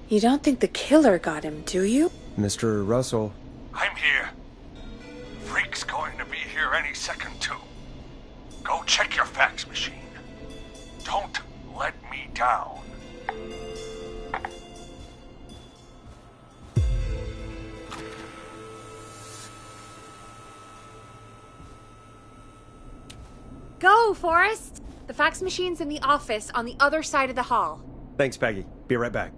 You don't think the killer got him, do you? Mr. Russell. I'm here. Freak's going to be here any second, too. Go check your fax machine. Don't let me down. Go, Forrest! The fax machine's in the office on the other side of the hall. Thanks, Peggy. Be right back.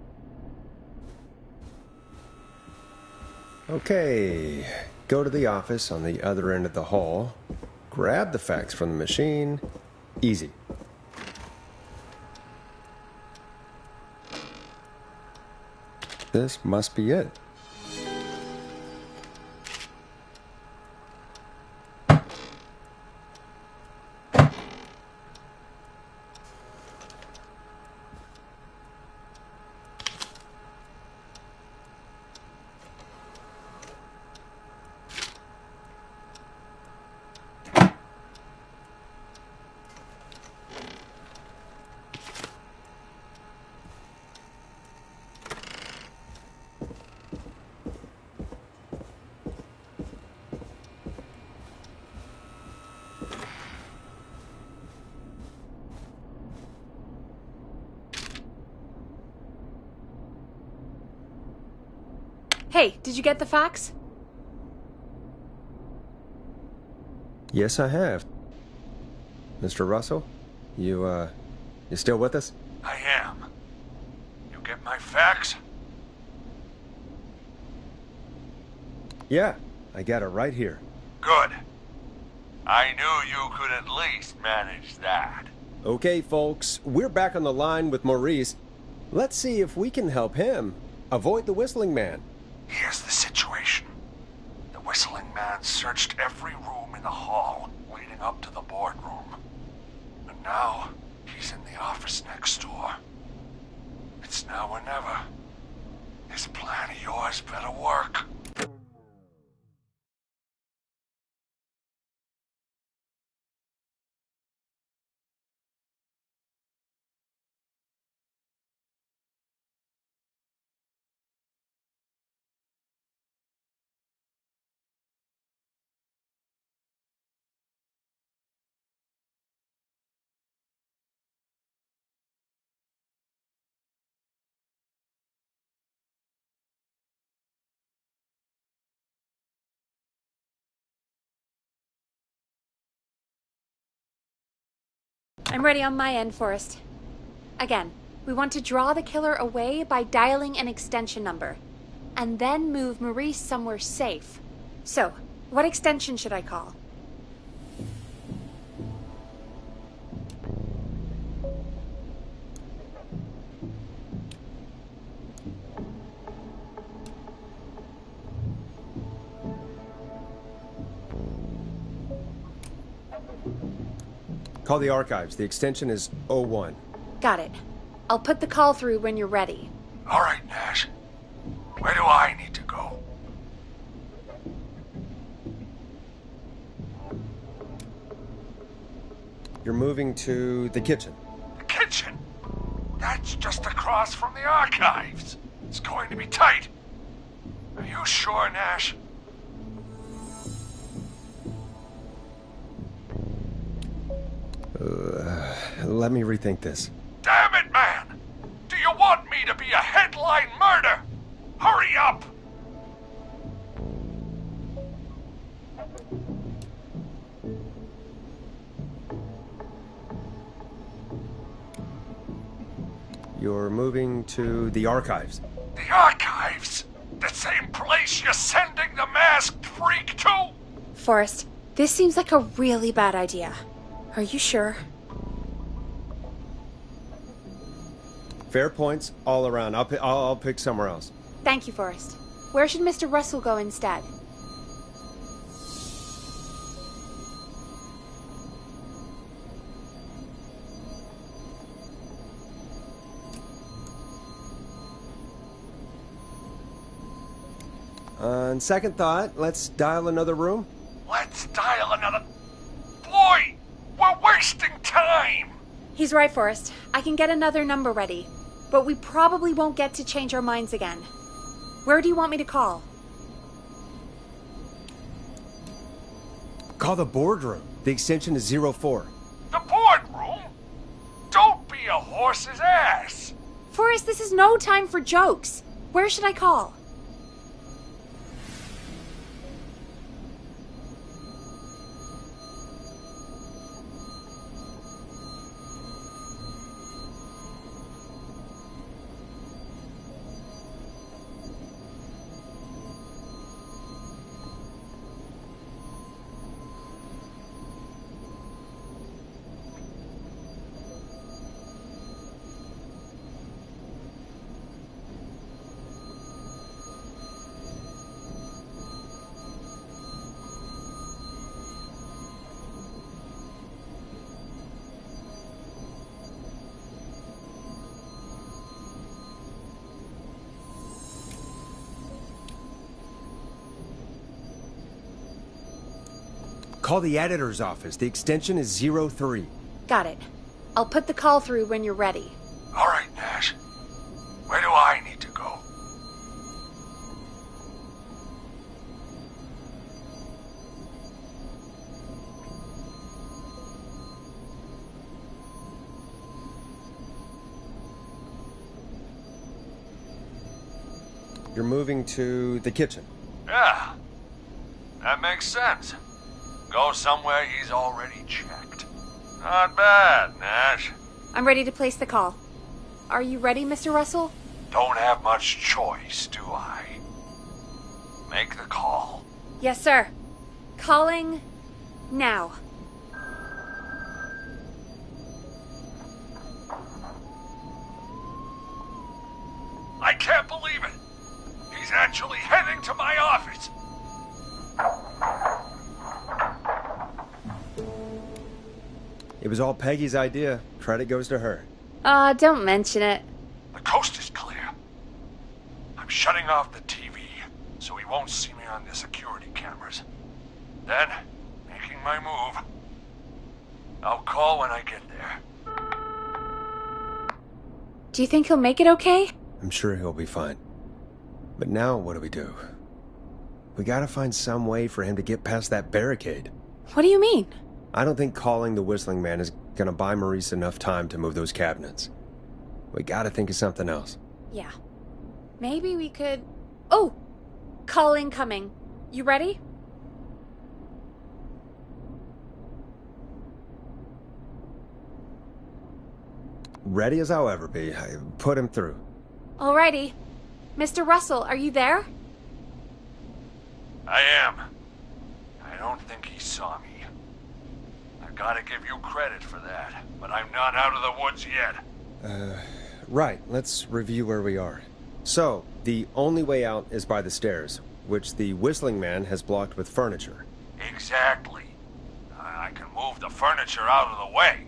Okay. Go to the office on the other end of the hall. Grab the fax from the machine. Easy. This must be it. Hey, did you get the fax? Yes, I have. Mr. Russell, you still with us? I am. You get my fax? Yeah, I got it right here. Good. I knew you could at least manage that. Okay, folks, we're back on the line with Maurice. Let's see if we can help him avoid the Whistling Man. Here's the situation. The Whistling Man searched every room in the hall leading up to the boardroom. And now, he's in the office next door. It's now or never. This plan of yours better work. I'm ready on my end, Forrest. Again, we want to draw the killer away by dialing an extension number, and then move Maurice somewhere safe. So, what extension should I call? Call the archives. The extension is 01. Got it. I'll put the call through when you're ready. All right, Nash. Where do I need to go? You're moving to the kitchen. The kitchen? That's just across from the archives. It's going to be tight. Are you sure, Nash? Let me rethink this. Damn it, man! Do you want me to be a headline murder? Hurry up! You're moving to the archives. The archives? The same place you're sending the masked freak to? Forrest, this seems like a really bad idea. Are you sure? Fair points all around. I'll pick somewhere else. Thank you, Forrest. Where should Mr. Russell go instead? On second thought, let's dial another room. Let's dial another... Boy! We're wasting time! He's right, Forrest. I can get another number ready. But we probably won't get to change our minds again. Where do you want me to call? Call the boardroom. The extension is 04. The boardroom? Don't be a horse's ass! Forrest, this is no time for jokes. Where should I call? Call the editor's office. The extension is 03. Got it. I'll put the call through when you're ready. All right, Nash. Where do I need to go? You're moving to the kitchen. Yeah. That makes sense. Go somewhere he's already checked. Not bad, Nash. I'm ready to place the call. Are you ready, Mr. Russell? Don't have much choice, do I? Make the call. Yes, sir. Calling now. I can't believe it. He's actually heading to my office. It was all Peggy's idea. Credit goes to her. Don't mention it. The coast is clear. I'm shutting off the TV so he won't see me on the security cameras. Then, making my move. I'll call when I get there. Do you think he'll make it okay? I'm sure he'll be fine. But now what do we do? We gotta find some way for him to get past that barricade. What do you mean? I don't think calling the Whistling Man is gonna buy Maurice enough time to move those cabinets. We gotta think of something else. Yeah. Maybe we could... Oh! Call incoming. You ready? Ready as I'll ever be. I put him through. Alrighty. Mr. Russell, are you there? I am. I don't think he saw me. I gotta give you credit for that, but I'm not out of the woods yet. Right. Let's review where we are. So, the only way out is by the stairs, which the Whistling Man has blocked with furniture. Exactly. I can move the furniture out of the way,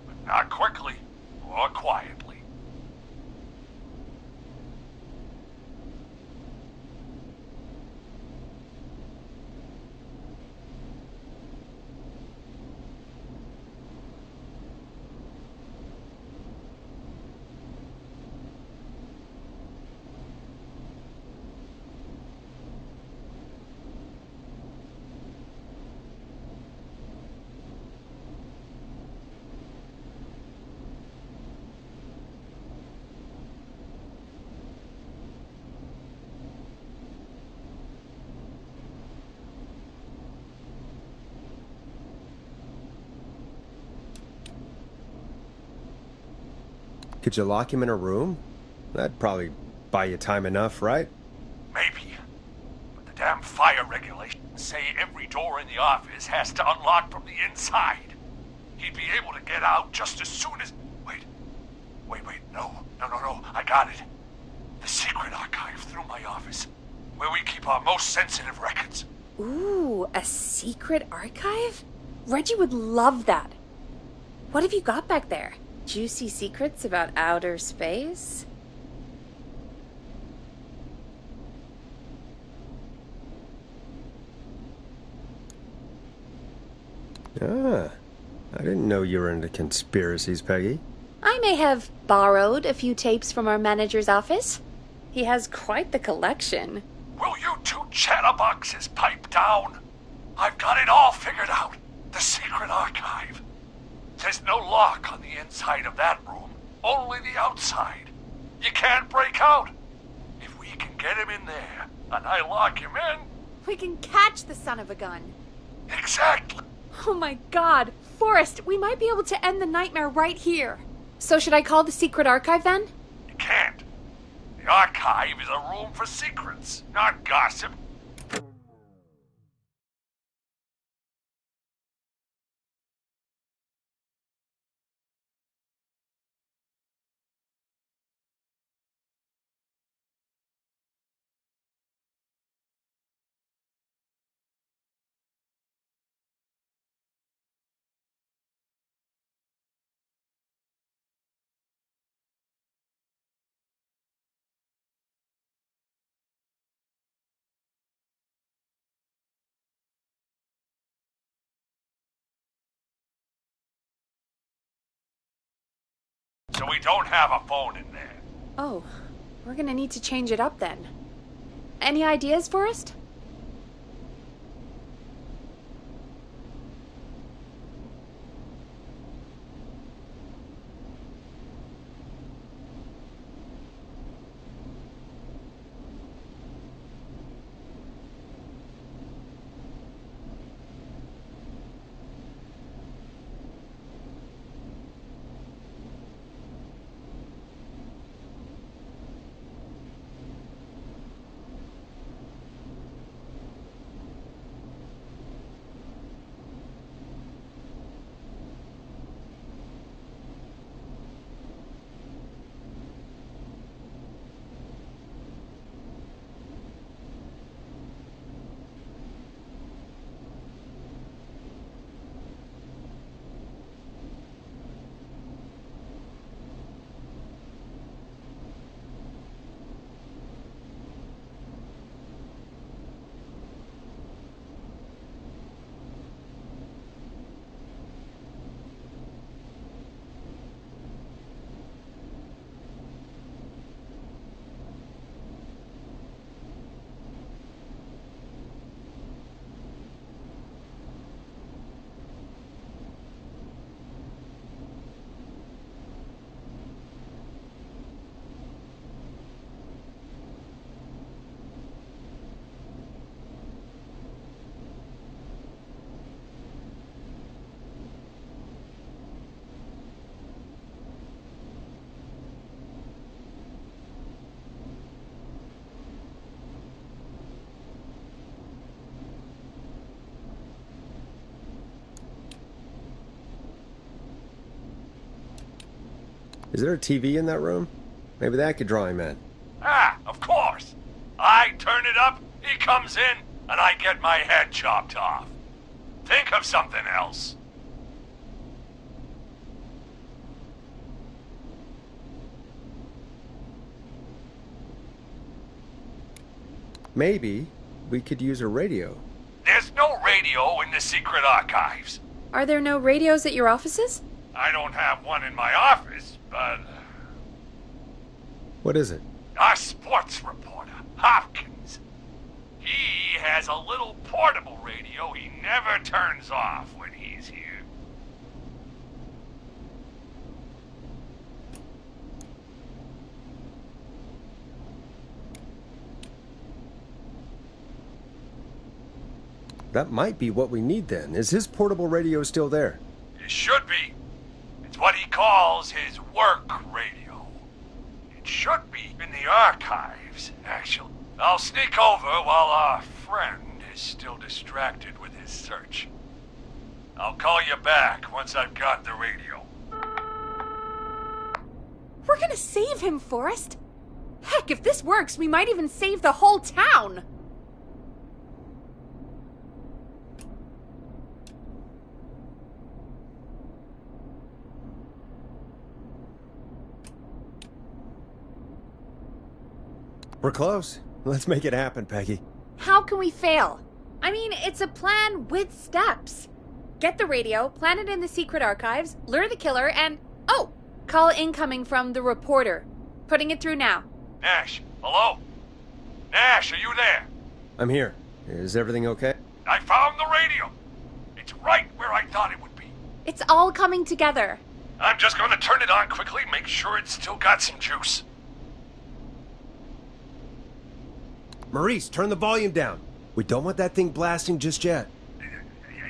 but not quickly or quietly. Could you lock him in a room? That'd probably buy you time enough, right? Maybe. But the damn fire regulations say every door in the office has to unlock from the inside. He'd be able to get out just as soon as... Wait. No. I got it. The secret archive through my office, where we keep our most sensitive records. Ooh, a secret archive? Reggie would love that. What have you got back there? Juicy secrets about outer space? Ah, I didn't know you were into conspiracies, Peggy. I may have borrowed a few tapes from our manager's office. He has quite the collection. Will you two chatterboxes pipe down? I've got it all figured out. The secret archive. There's no lock on the inside of that room, only the outside. You can't break out. If we can get him in there, and I lock him in... We can catch the son of a gun. Exactly. Oh my god. Forrest, we might be able to end the nightmare right here. So should I call the secret archive then? You can't. The archive is a room for secrets, not gossip. so we don't have a phone in there. Oh, we're gonna need to change it up then. Any ideas, Forrest? Is there a TV in that room? Maybe that could draw him in. Ah, of course. I turn it up, he comes in, and I get my head chopped off. Think of something else. Maybe we could use a radio. There's no radio in the secret archives. Are there no radios at your offices? I don't have one in my office, but... What is it? Our sports reporter, Hopkins. He has a little portable radio he never turns off when he's here. That might be what we need then. Is his portable radio still there? It should be. It's what he calls his work radio. It should be in the archives, actually. I'll sneak over while our friend is still distracted with his search. I'll call you back once I've got the radio. We're gonna save him, Forrest. Heck, if this works, we might even save the whole town. We're close. Let's make it happen, Peggy. How can we fail? I mean, it's a plan with steps. Get the radio, plant it in the secret archives, lure the killer, and... Oh! Call incoming from the reporter. Putting it through now. Nash, hello? Nash, are you there? I'm here. Is everything okay? I found the radio. It's right where I thought it would be. It's all coming together. I'm just going to turn it on quickly, make sure it's still got some juice. Maurice, turn the volume down. We don't want that thing blasting just yet.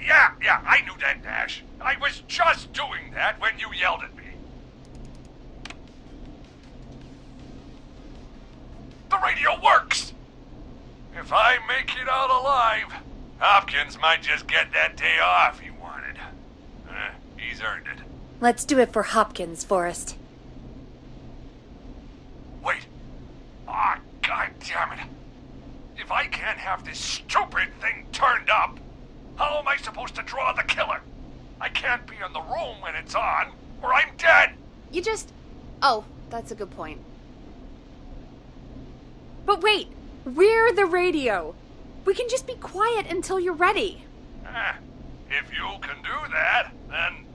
Yeah, I knew that, Nash. I was just doing that when you yelled at me. The radio works! If I make it out alive, Hopkins might just get that day off he wanted. He's earned it. Let's do it for Hopkins, Forrest. Wait. Ah, God damn it. If I can't have this stupid thing turned up, how am I supposed to draw the killer? I can't be in the room when it's on, or I'm dead. You just... Oh, that's a good point. But wait, we're the radio. We can just be quiet until you're ready. If you can do that, then...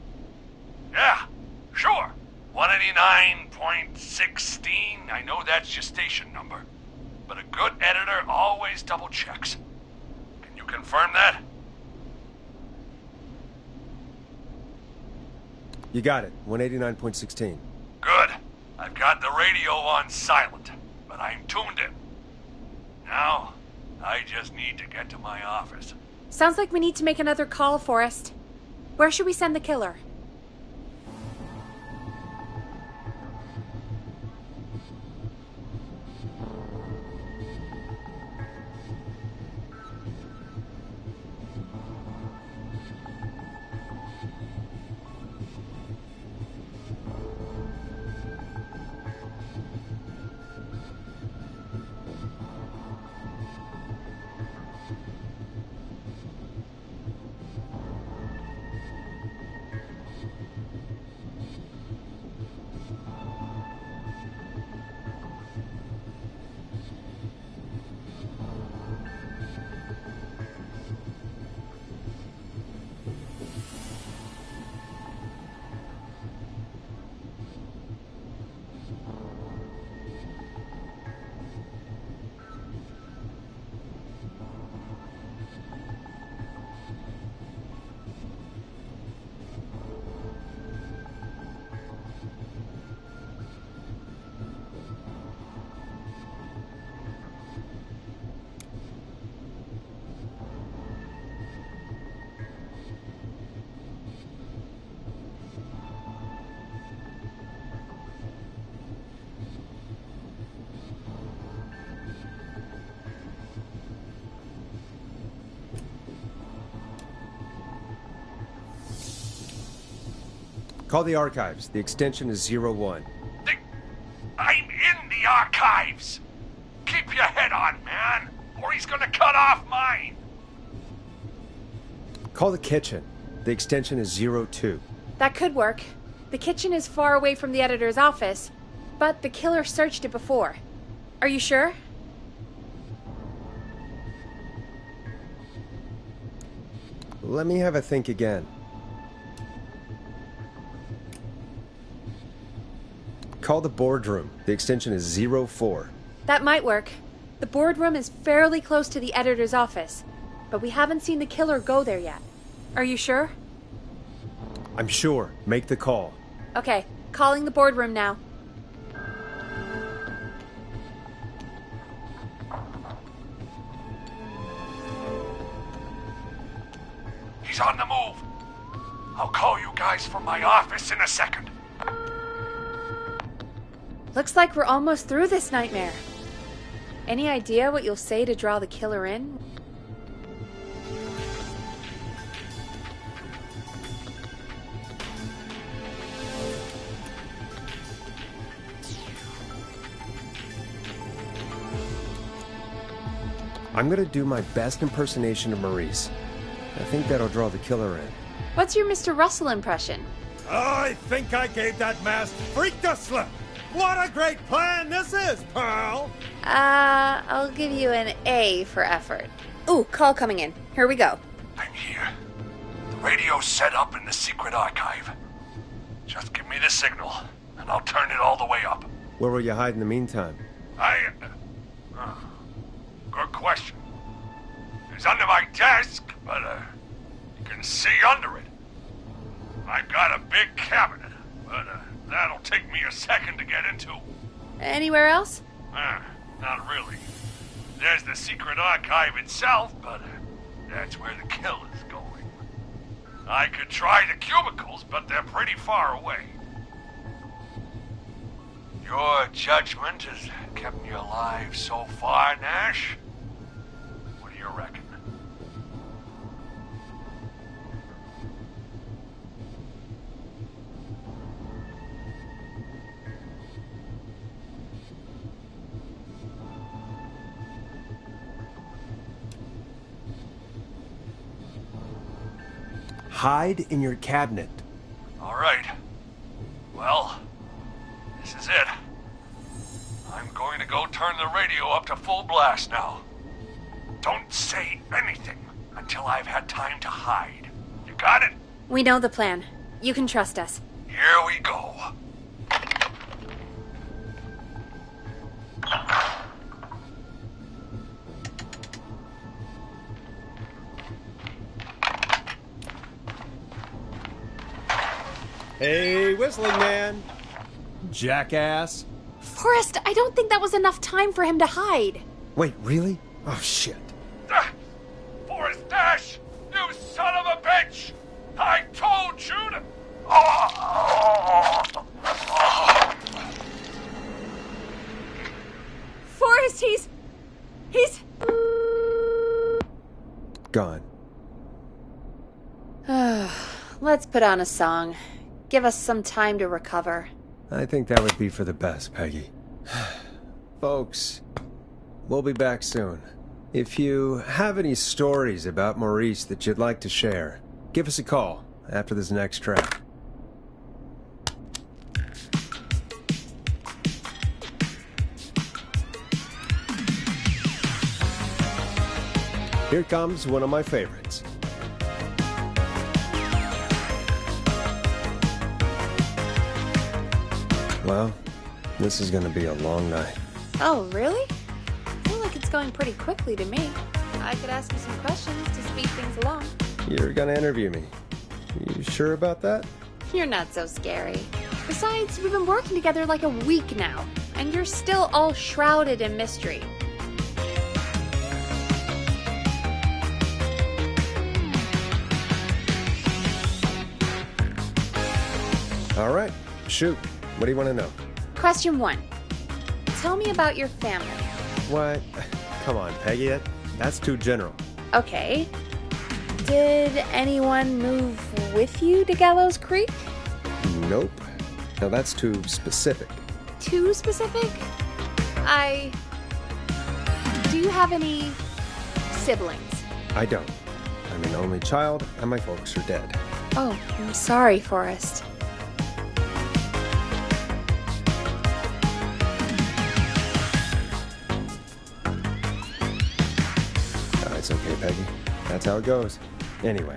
Yeah, sure. Want 99.16. I know that's your station number, but a good editor always double checks. Can you confirm that? You got it. 189.16. Good. I've got the radio on silent, but I'm tuned in. Now, I just need to get to my office. Sounds like we need to make another call, Forrest. Where should we send the killer? Call the archives. The extension is 01. I'm in the archives. Keep your head on, man, or he's gonna cut off mine. Call the kitchen. The extension is 02. That could work. The kitchen is far away from the editor's office, but the killer searched it before. Are you sure? Let me have a think again. Call the boardroom. The extension is 04. That might work. The boardroom is fairly close to the editor's office, but we haven't seen the killer go there yet. Are you sure? I'm sure. Make the call. Okay, calling the boardroom now. He's on the move. I'll call you guys from my office in a second. Looks like we're almost through this nightmare. Any idea what you'll say to draw the killer in? I'm gonna do my best impersonation of Maurice. I think that'll draw the killer in. What's your Mr. Russell impression? I think I gave that masked freak the slip! What a great plan this is, Pearl! I'll give you an A for effort. Ooh, call coming in. Here we go. I'm here. The radio's set up in the secret archive. Just give me the signal, and I'll turn it all the way up. Where will you hide in the meantime? Good question. It's under my desk, but you can see under it. I've got a big cabinet, but that'll take me a second to get into. Anywhere else? Not really. There's the secret archive itself, but that's where the kill is going. I could try the cubicles, but they're pretty far away. Your judgment has kept me alive so far, Nash. What do you reckon? Hide in your cabinet. All right. Well, this is it. I'm going to go turn the radio up to full blast now. Don't say anything until I've had time to hide. You got it? We know the plan. You can trust us. Here we go. Hey, whistling man. Jackass. Forrest, I don't think that was enough time for him to hide. Wait, really? Oh, shit. Forrest Dash! You son of a bitch! I told you to... Forrest, he's... Gone. Let's put on a song. Give us some time to recover. I think that would be for the best, Peggy. Folks, we'll be back soon. If you have any stories about Maurice that you'd like to share, give us a call after this next track. Here comes one of my favorites. Well, this is gonna be a long night. Oh, really? I feel like it's going pretty quickly to me. I could ask you some questions to speed things along. You're gonna interview me. You sure about that? You're not so scary. Besides, we've been working together like a week now, and you're still all shrouded in mystery. All right, shoot. What do you want to know? Question 1. Tell me about your family. What? Come on, Peggy. That's too general. Okay. Did anyone move with you to Gallows Creek? Nope. Now that's too specific. Too specific? Do you have any siblings? I don't. I'm an only child, and my folks are dead. Oh, I'm sorry, Forrest. It's okay, Peggy. That's how it goes. Anyway,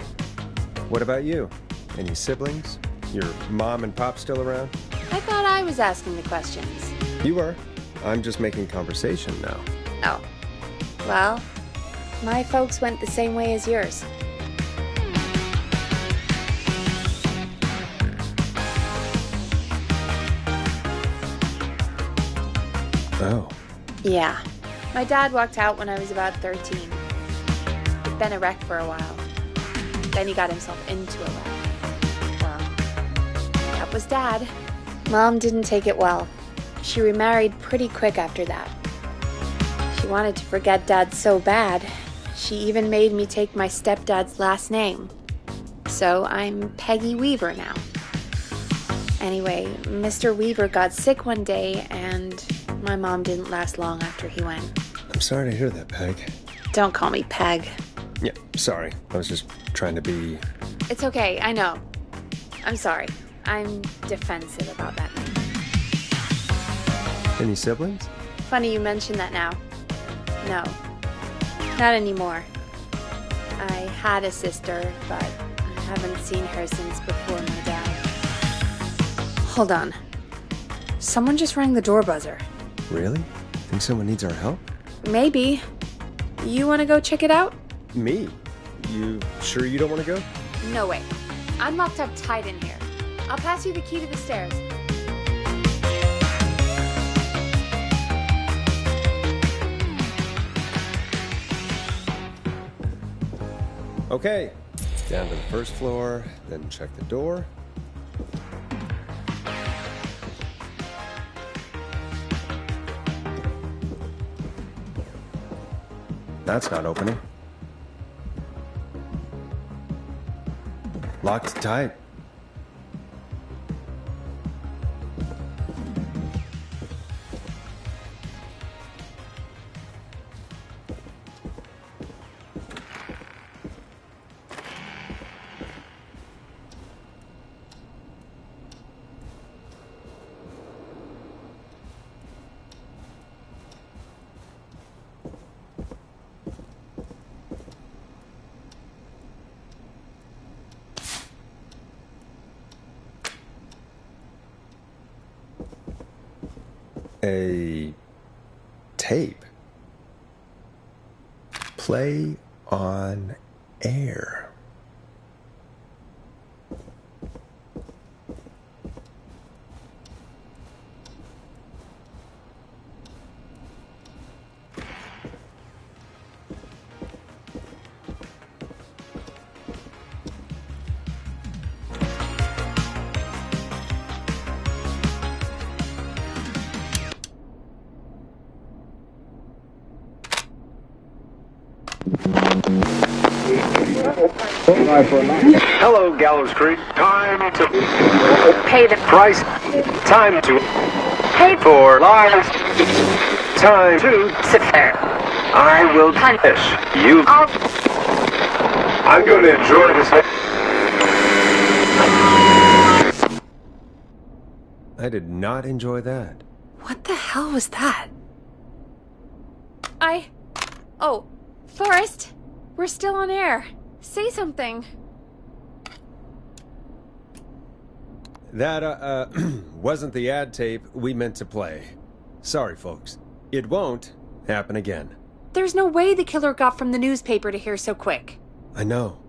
what about you? Any siblings? Your mom and pop still around? I thought I was asking the questions. You were. I'm just making conversation now. Oh. Well, my folks went the same way as yours. Oh. Yeah. My dad walked out when I was about 13. He'd been a wreck for a while. Then he got himself into a wreck. Well, that was Dad. Mom didn't take it well. She remarried pretty quick after that. She wanted to forget Dad so bad, she even made me take my stepdad's last name. So I'm Peggy Weaver now. Anyway, Mr. Weaver got sick one day, and my mom didn't last long after he went. I'm sorry to hear that, Peg. Don't call me Peg. Yeah, sorry. I was just trying to be... It's okay, I know. I'm sorry. I'm defensive about that name. Any siblings? Funny you mention that now. No, not anymore. I had a sister, but I haven't seen her since before my dad. Hold on. Someone just rang the door buzzer. Really? Think someone needs our help? Maybe. You want to go check it out? Me? You sure you don't want to go? No way. I'm locked up tight in here. I'll pass you the key to the stairs. Okay. Down to the first floor, then check the door. That's not opening. Locked tight. A tape. Play on air. Hello, Gallows Creek. Time to Pay the price. Time to pay for lives. Time to sit there. I will punish you. I'm going to enjoy this. I did not enjoy that. What the hell was that? Oh, Forrest, we're still on air. Say something. That, wasn't the ad tape we meant to play. Sorry, folks. It won't happen again. There's no way the killer got from the newspaper to here so quick. I know.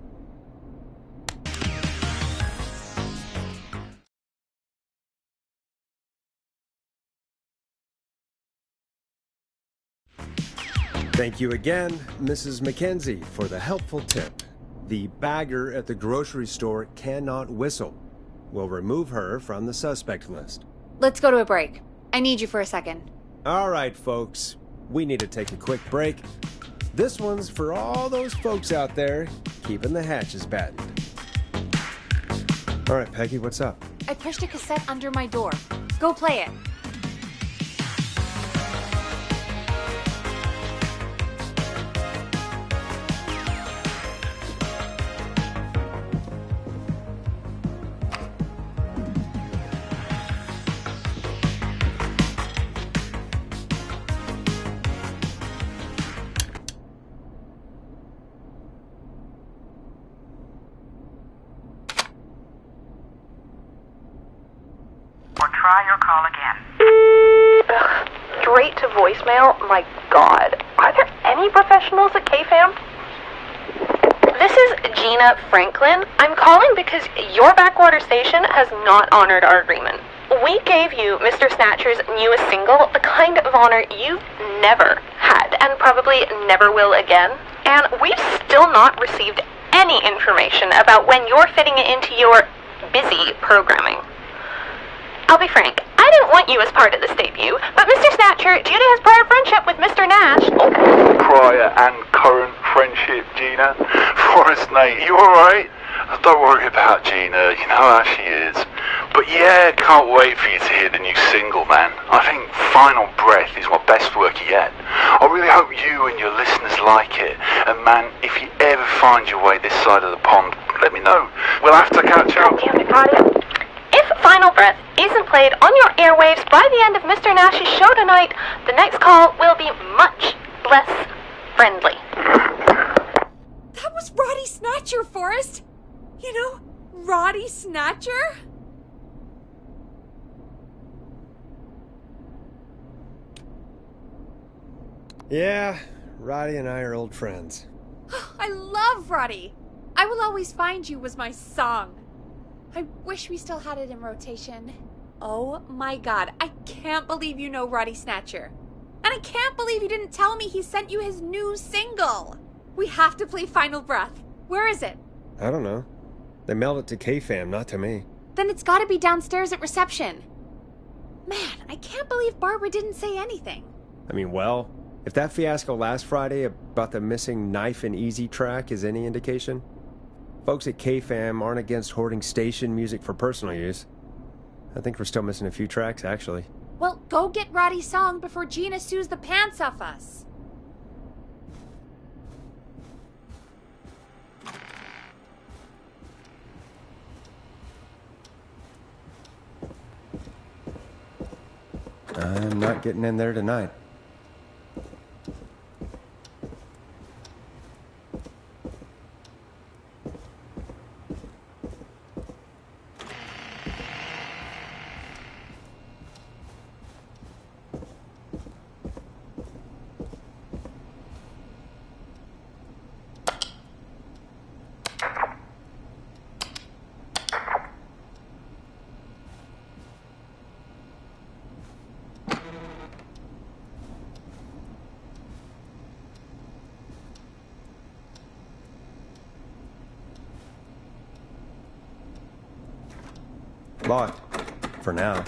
Thank you again, Mrs. Mackenzie, for the helpful tip. The bagger at the grocery store cannot whistle. We'll remove her from the suspect list. Let's go to a break. I need you for a second. All right, folks. We need to take a quick break. This one's for all those folks out there keeping the hatches battened. All right, Peggy, what's up? I pushed a cassette under my door. Go play it. Try your call again. Ugh, straight to voicemail? My God. Are there any professionals at KFAM? This is Gina Franklin. I'm calling because your backwater station has not honored our agreement. We gave you Mr. Snatcher's newest single, the kind of honor you've never had and probably never will again. And we've still not received any information about when you're fitting it into your busy programming. I'll be frank, I didn't want you as part of this debut, but Mr. Snatcher, due to his prior friendship with Mr. Nash... Prior and current friendship, Gina. Forrest, mate, you alright? Don't worry about Gina, you know how she is. But yeah, can't wait for you to hear the new single, man. I think Final Breath is my best work yet. I really hope you and your listeners like it. And man, if you ever find your way this side of the pond, let me know. We'll have to catch up. Damn it, Roddy. If Final Breath isn't played on your airwaves by the end of Mr. Nash's show tonight, the next call will be much less friendly. That was Roddy Snatcher, Forrest. You know, Roddy Snatcher? Yeah, Roddy and I are old friends. I love Roddy. I Will Always Find You was my song. I wish we still had it in rotation. Oh my God, I can't believe you know Roddy Snatcher. And I can't believe you didn't tell me he sent you his new single. We have to play Final Breath. Where is it? I don't know. They mailed it to KFAM, not to me. Then it's gotta be downstairs at reception. Man, I can't believe Barbara didn't say anything. I mean, well, if that fiasco last Friday about the missing Knife and Easy track is any indication, folks at KFAM aren't against hoarding station music for personal use. I think we're still missing a few tracks, actually. Well, go get Roddy's song before Gina sues the pants off us. I'm not getting in there tonight. Locked. For now.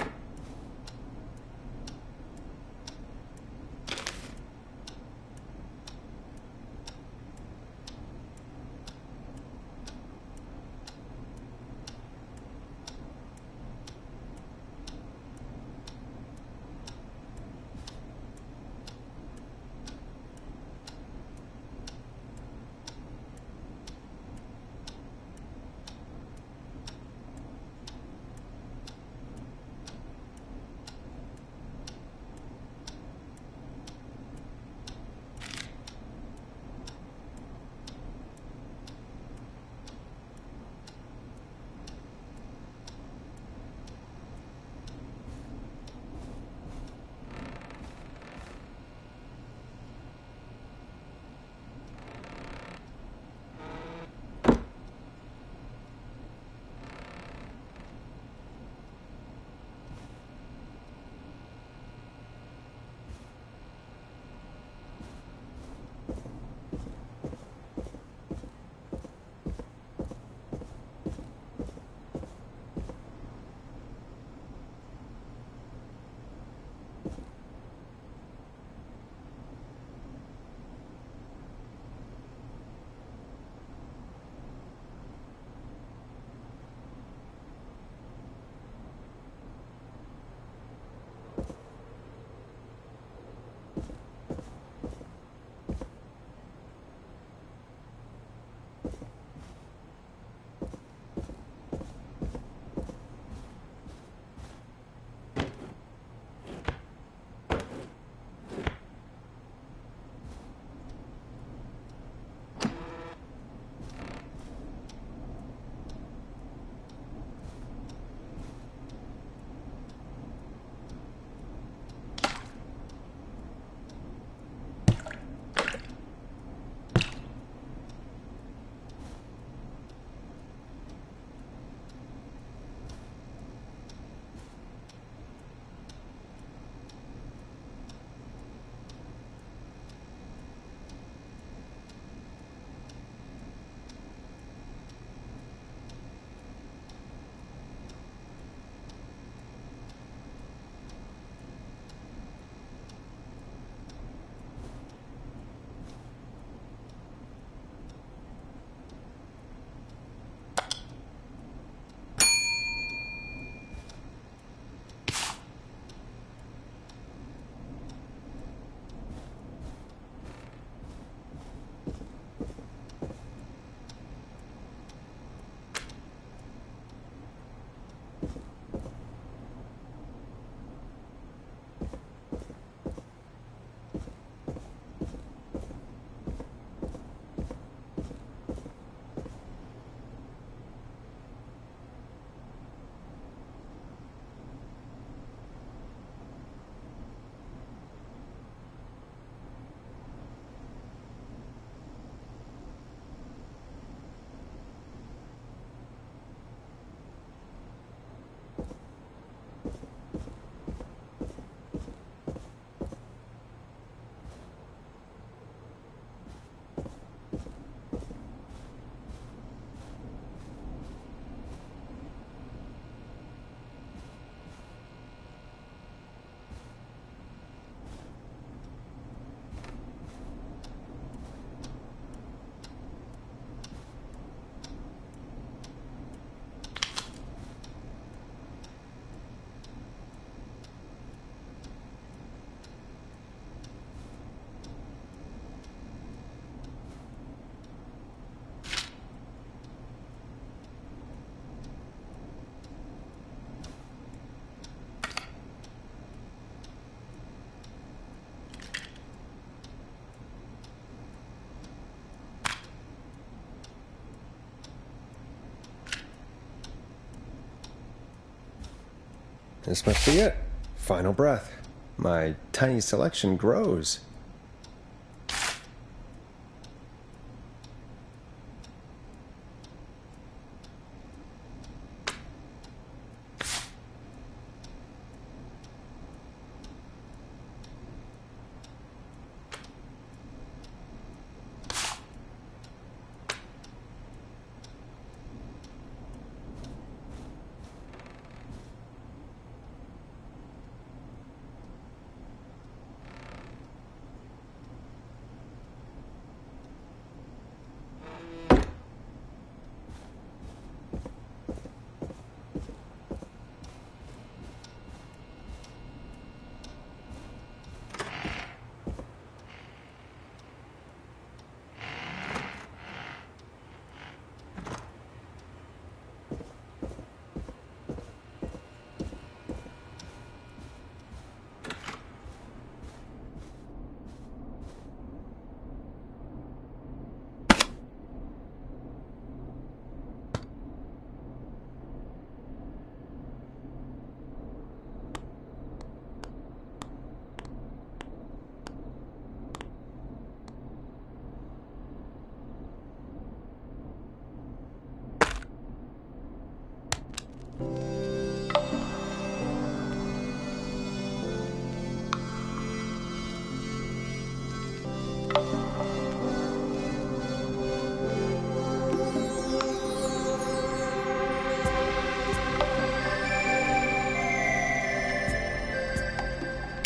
This must be it. Final breath. My tiny selection grows.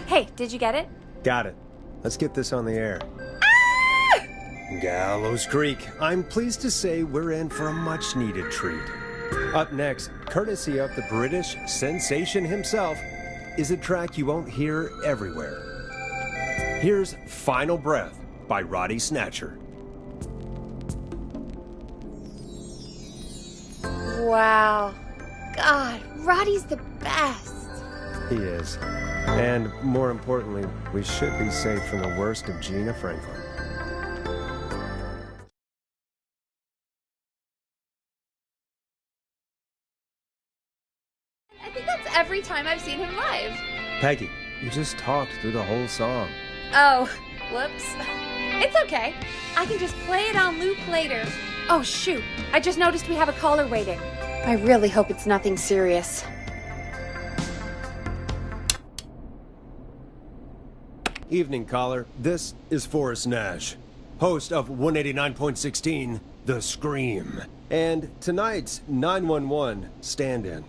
Hey, did you get it? Got it. Let's get this on the air. Gallows Creek. I'm pleased to say we're in for a much-needed treat. Up next, courtesy of the British sensation himself, is a track you won't hear everywhere. Here's Final Breath by Roddy Snatcher. Wow. God, Roddy's the best. He is. And more importantly, we should be safe from the worst of Gina Franklin. I think that's every time I've seen him live. Peggy, you just talked through the whole song. Oh, whoops. It's okay. I can just play it on loop later. Oh, shoot. I just noticed we have a caller waiting. I really hope it's nothing serious. Evening, caller. This is Forrest Nash, host of 189.16, The Scream, and tonight's 911 stand-in.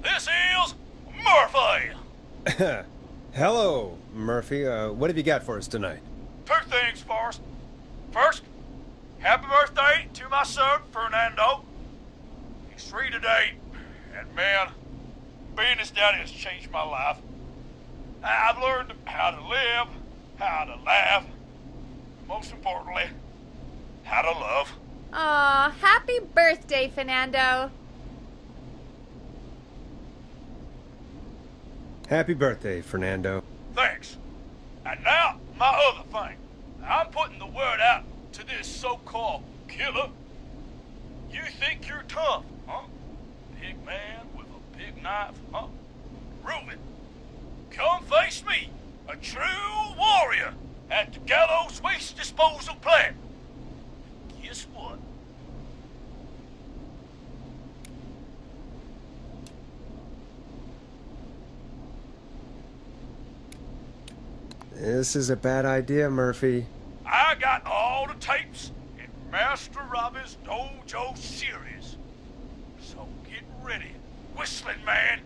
This is Murphy! Hello, Murphy. What have you got for us tonight? Two things, Forrest. First, happy birthday to my son, Fernando. He's 3 today, and man, being his daddy has changed my life. I've learned how to live, how to laugh, most importantly, how to love. Aw, happy birthday, Fernando. Happy birthday, Fernando. Thanks. And now, my other thing. I'm putting the word out to this so-called killer. You think you're tough, huh? Big man with a big knife, huh? Prove it. Come face me, a true warrior, at the Gallows Waste Disposal Plant. Guess what? This is a bad idea, Murphy. I got all the tapes in Master Robbie's Dojo series. So get ready, Whistling Man.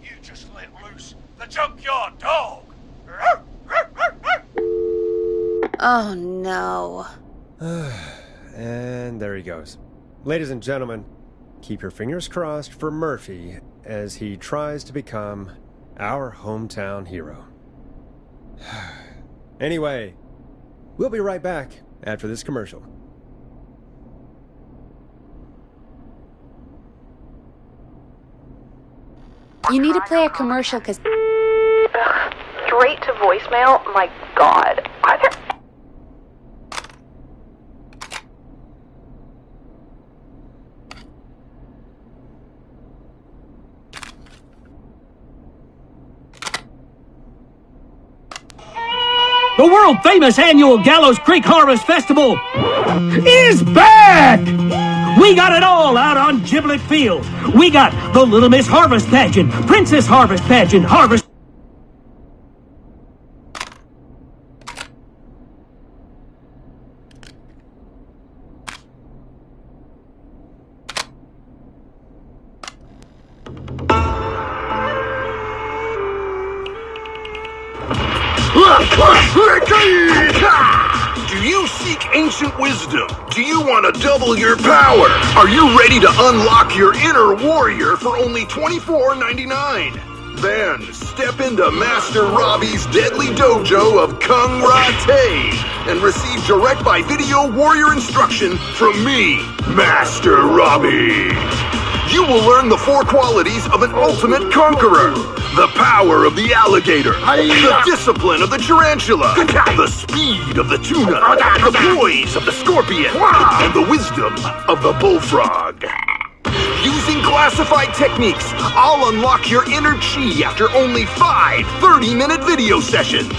You just let loose the junkyard dog. Oh, no. And there he goes. Ladies and gentlemen, keep your fingers crossed for Murphy as he tries to become our hometown hero. Anyway, we'll be right back after this commercial. You need to play a commercial because... Straight to voicemail? My God. Are there... The world-famous annual Gallows Creek Harvest Festival is back! We got it all out on Giblet Field. We got the Little Miss Harvest Pageant, Princess Harvest Pageant, Harvest... Do you seek ancient wisdom? Do you want to double your power? Are you ready to unlock your inner warrior for only $24.99? Then step into Master Robbie's deadly dojo of Kung Rate and receive direct by video warrior instruction from me, Master Robbie. You will learn the 4 qualities of an ultimate conqueror. The power of the alligator, the discipline of the tarantula, the speed of the tuna, the poise of the scorpion, and the wisdom of the bullfrog. Using classified techniques, I'll unlock your inner chi after only 5 30-minute video sessions.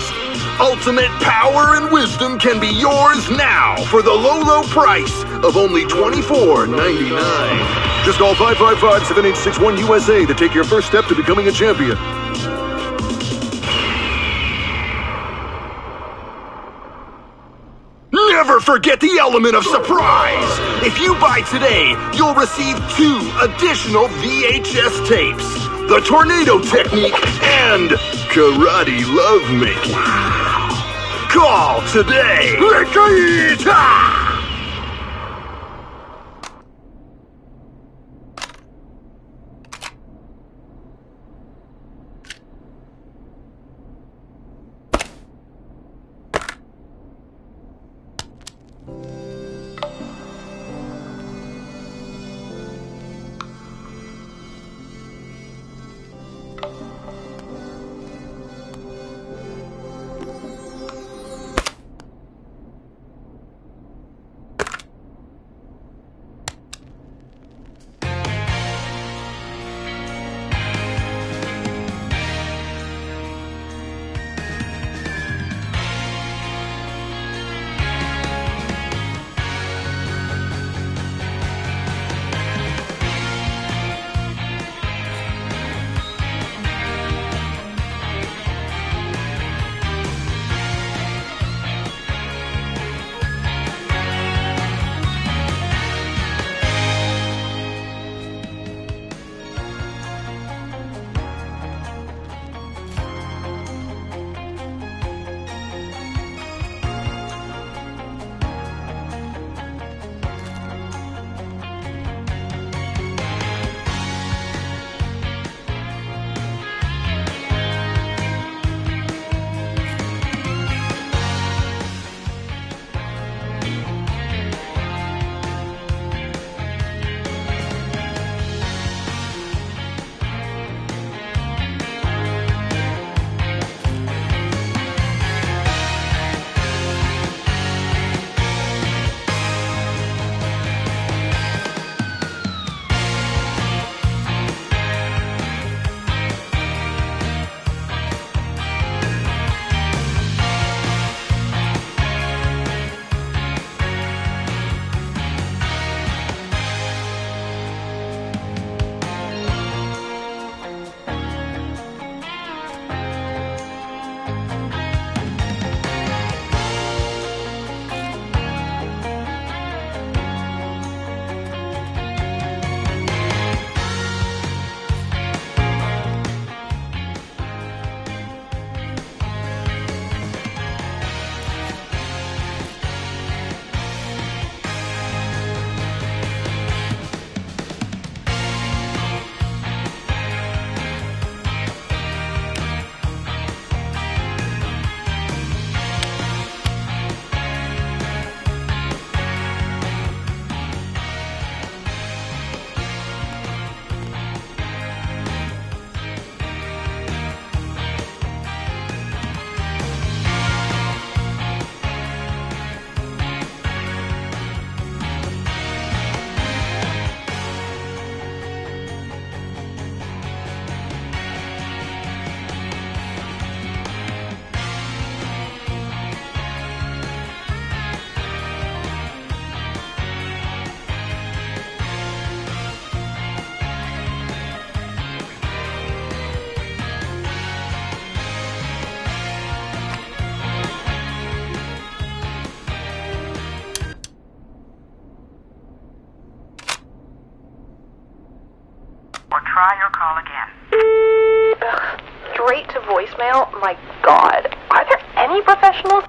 Ultimate power and wisdom can be yours now for the low price of only $24.99. Just call 555-7861 USA to take your first step to becoming a champion. Never forget the element of surprise! If you buy today, you'll receive 2 additional VHS tapes. The Tornado Technique and Karate Lovemaking. Call today! My God. Are there any professionals?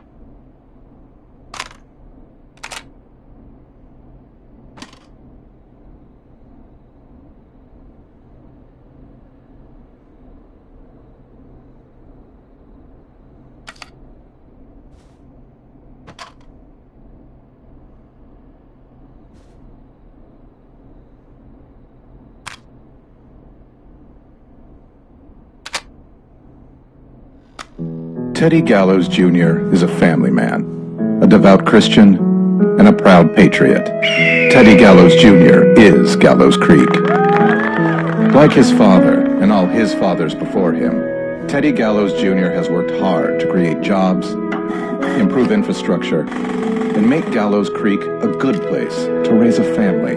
Teddy Gallows Jr. is a family man, a devout Christian, and a proud patriot. Teddy Gallows Jr. is Gallows Creek. Like his father and all his fathers before him, Teddy Gallows Jr. has worked hard to create jobs, improve infrastructure, and make Gallows Creek a good place to raise a family.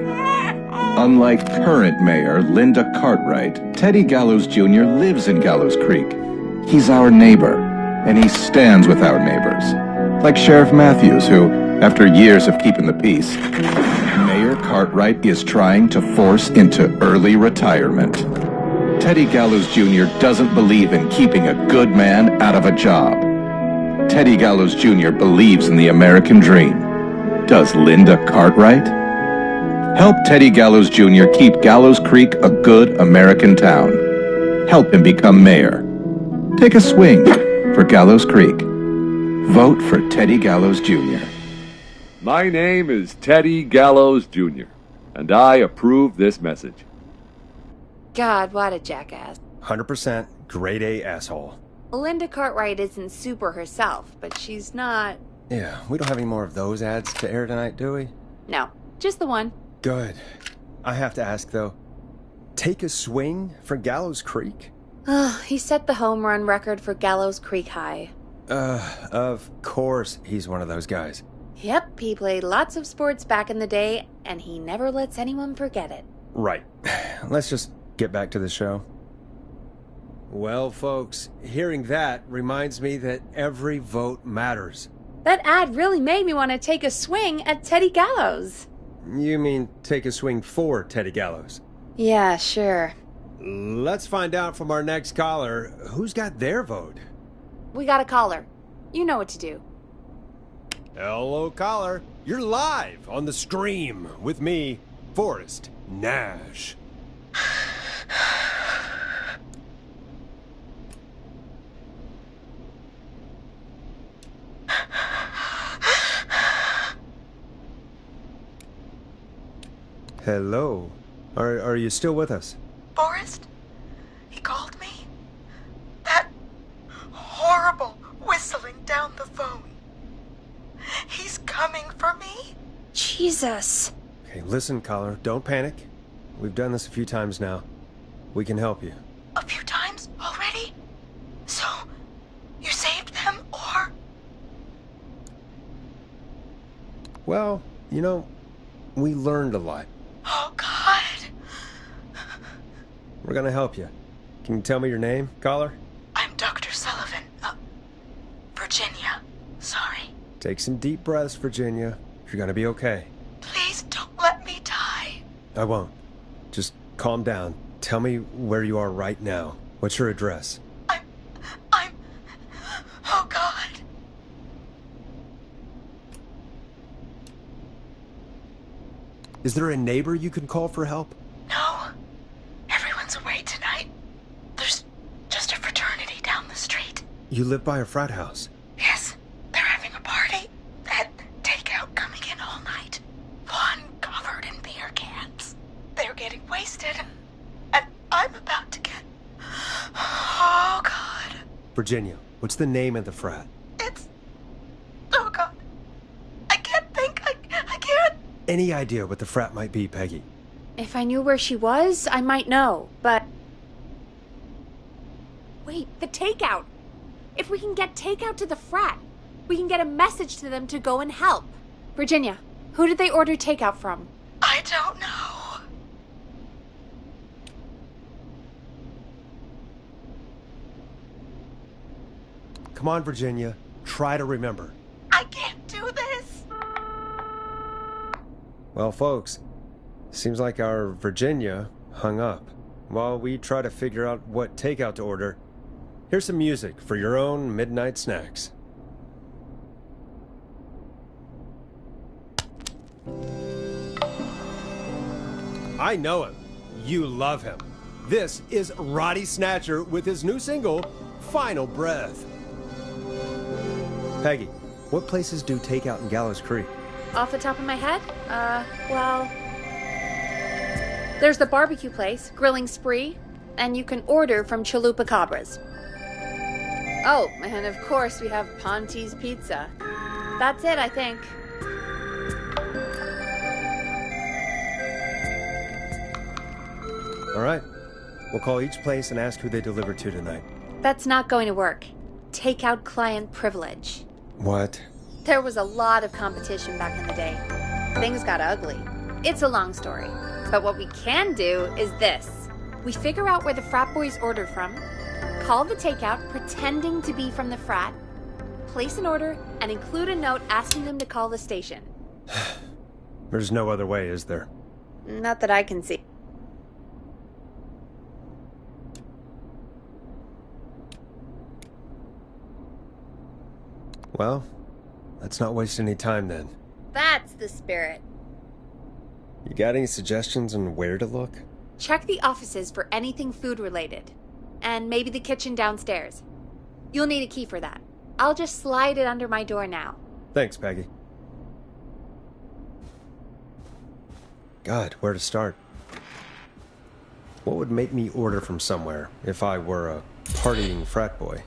Unlike current mayor Linda Cartwright, Teddy Gallows Jr. lives in Gallows Creek. He's our neighbor, and he stands with our neighbors. Like Sheriff Matthews, who, after years of keeping the peace, Mayor Cartwright is trying to force into early retirement. Teddy Gallows Jr. doesn't believe in keeping a good man out of a job. Teddy Gallows Jr. believes in the American dream. Does Linda Cartwright? Help Teddy Gallows Jr. keep Gallows Creek a good American town. Help him become mayor. Take a swing for Gallows Creek. Vote for Teddy Gallows Jr. My name is Teddy Gallows Jr., and I approve this message. God, what a jackass. 100% grade A asshole. Linda Cartwright isn't super herself, but she's not... Yeah, we don't have any more of those ads to air tonight, do we? No, just the one. Good. I have to ask, though, take a swing for Gallows Creek? He set the home run record for Gallows Creek High. Of course he's one of those guys. Yep, he played lots of sports back in the day, and he never lets anyone forget it. Right. Let's just get back to the show. Well, folks, hearing that reminds me that every vote matters. That ad really made me want to take a swing at Teddy Gallows. You mean take a swing for Teddy Gallows? Yeah, sure. Let's find out from our next caller who's got their vote. We got a caller. You know what to do. Hello, caller. You're live on the stream with me, Forrest Nash. Hello. Are you still with us? Forrest? He called me? That horrible whistling down the phone. He's coming for me? Jesus. Okay, listen, caller. Don't panic. We've done this a few times now. We can help you. A few times already? So, you saved them, or? Well, you know, we learned a lot. Oh, God. We're gonna help you. Can you tell me your name, caller? I'm Dr. Sullivan. Virginia. Sorry. Take some deep breaths, Virginia. You're gonna be okay. Please don't let me die. I won't. Just calm down. Tell me where you are right now. What's your address? Oh, God. Is there a neighbor you can call for help? No. Everyone's away tonight. There's just a fraternity down the street. You live by a frat house. Yes. They're having a party. That takeout coming in all night. One covered in beer cans. They're getting wasted. And I'm about to get... Oh, God. Virginia, what's the name of the frat? It's... Oh, God. I can't think. I can't... Any idea what the frat might be, Peggy? If I knew where she was, I might know, but... Wait, the takeout! If we can get takeout to the frat, we can get a message to them to go and help. Virginia, who did they order takeout from? I don't know. Come on, Virginia. Try to remember. I can't do this. Well, folks, seems like our Virginia hung up. While we try to figure out what takeout to order, Here's some music for your own midnight snacks. I know him. You love him. This is Roddy Snatcher with his new single, Final Breath. Peggy, what places do takeout in Gallows Creek? Off the top of my head? Well... There's the barbecue place, Grilling Spree, and you can order from Chalupa Cabras. Oh, and of course we have Ponte's Pizza. That's it, I think. All right. We'll call each place and ask who they deliver to tonight. That's not going to work. Takeout client privilege. What? There was a lot of competition back in the day. Things got ugly. It's a long story. But what we can do is this. We figure out where the frat boys ordered from, call the takeout pretending to be from the frat, place an order, and include a note asking them to call the station. There's no other way, is there? Not that I can see. Well, let's not waste any time then. That's the spirit. You got any suggestions on where to look? Check the offices for anything food related. And maybe the kitchen downstairs. You'll need a key for that. I'll just slide it under my door now. Thanks, Peggy. God, where to start? What would make me order from somewhere if I were a partying frat boy?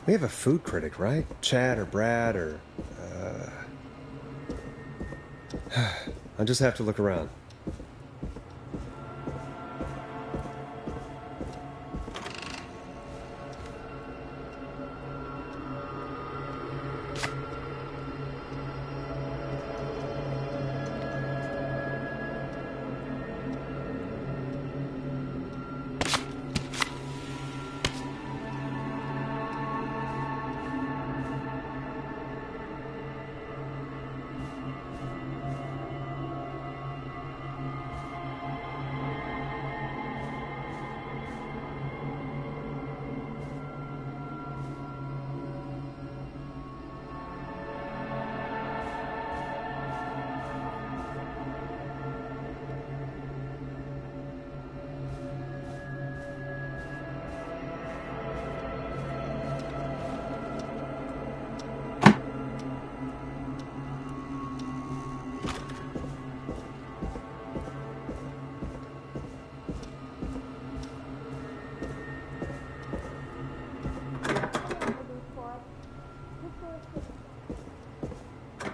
We have a food critic, right? Chad or Brad or... I'll just have to look around.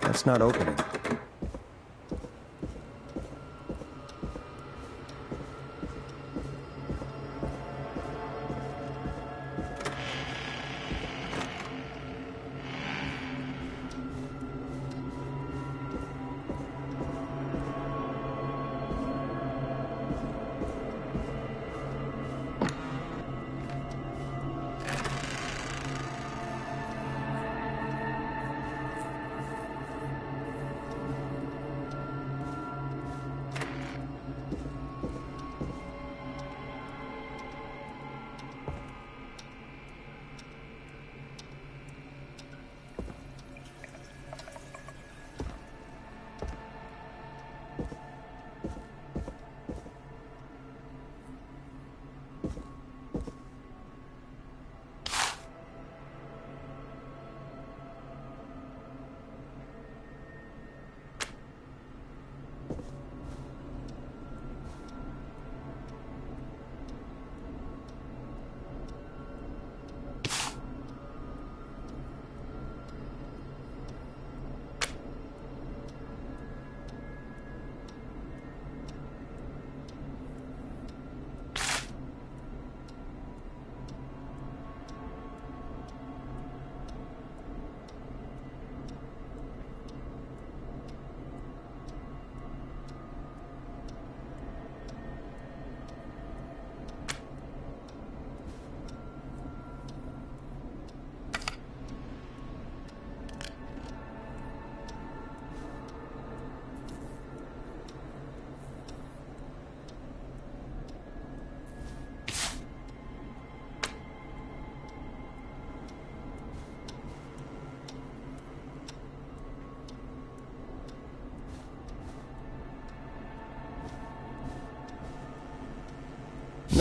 That's not opening.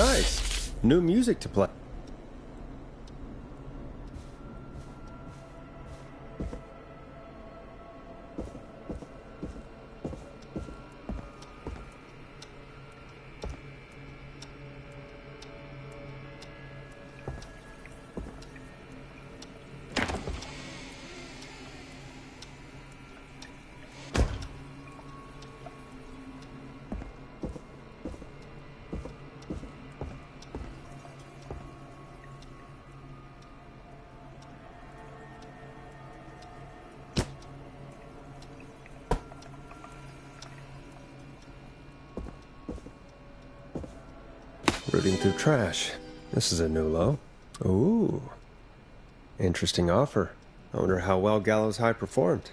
Nice. New music to play. Rooting through trash. This is a new low. Ooh. Interesting offer. I wonder how well Gallows High performed.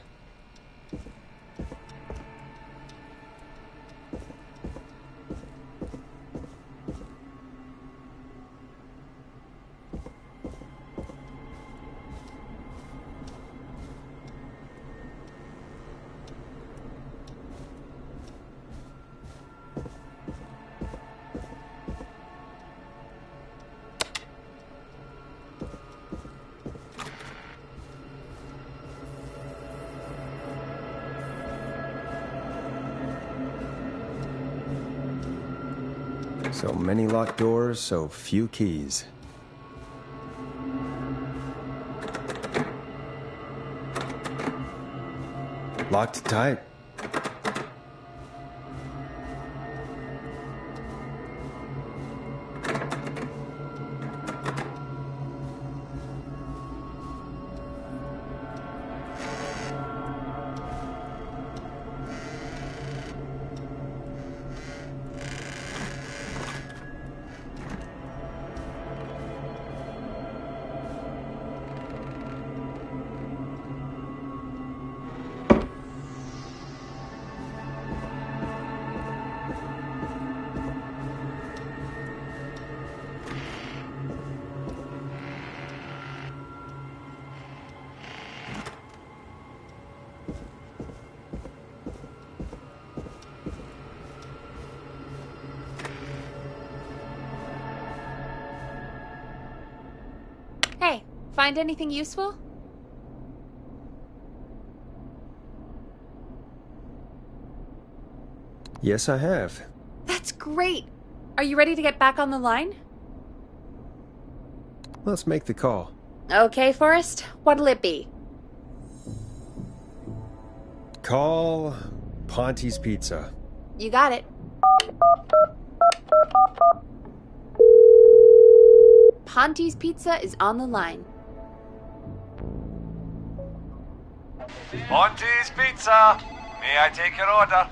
So many locked doors, so few keys. Locked tight. Hey, find anything useful? Yes, I have. That's great! Are you ready to get back on the line? Let's make the call. Okay, Forrest. What'll it be? Call Ponte's Pizza. You got it. Ponte's Pizza is on the line. Ponte's Pizza! May I take your order?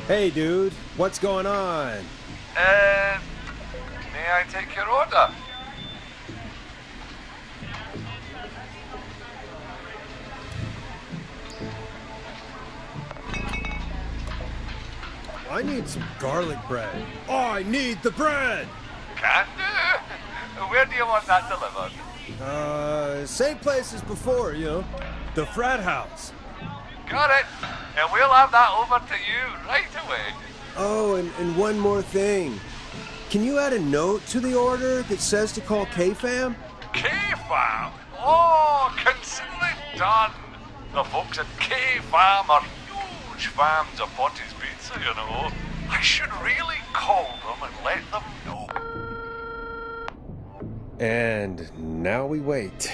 Hey, dude. What's going on? May I take your order? I need some garlic bread. I need the bread! Can do. Where do you want that delivered? Same place as before, you know. The frat house. Got it. And we'll have that over to you right away. Oh, and one more thing. Can you add a note to the order that says to call K-Fam? K-Fam? Oh, consider it done. The folks at K-Fam are huge fans of Ponte's Pizza, you know. I should really call them and let them know. And now we wait.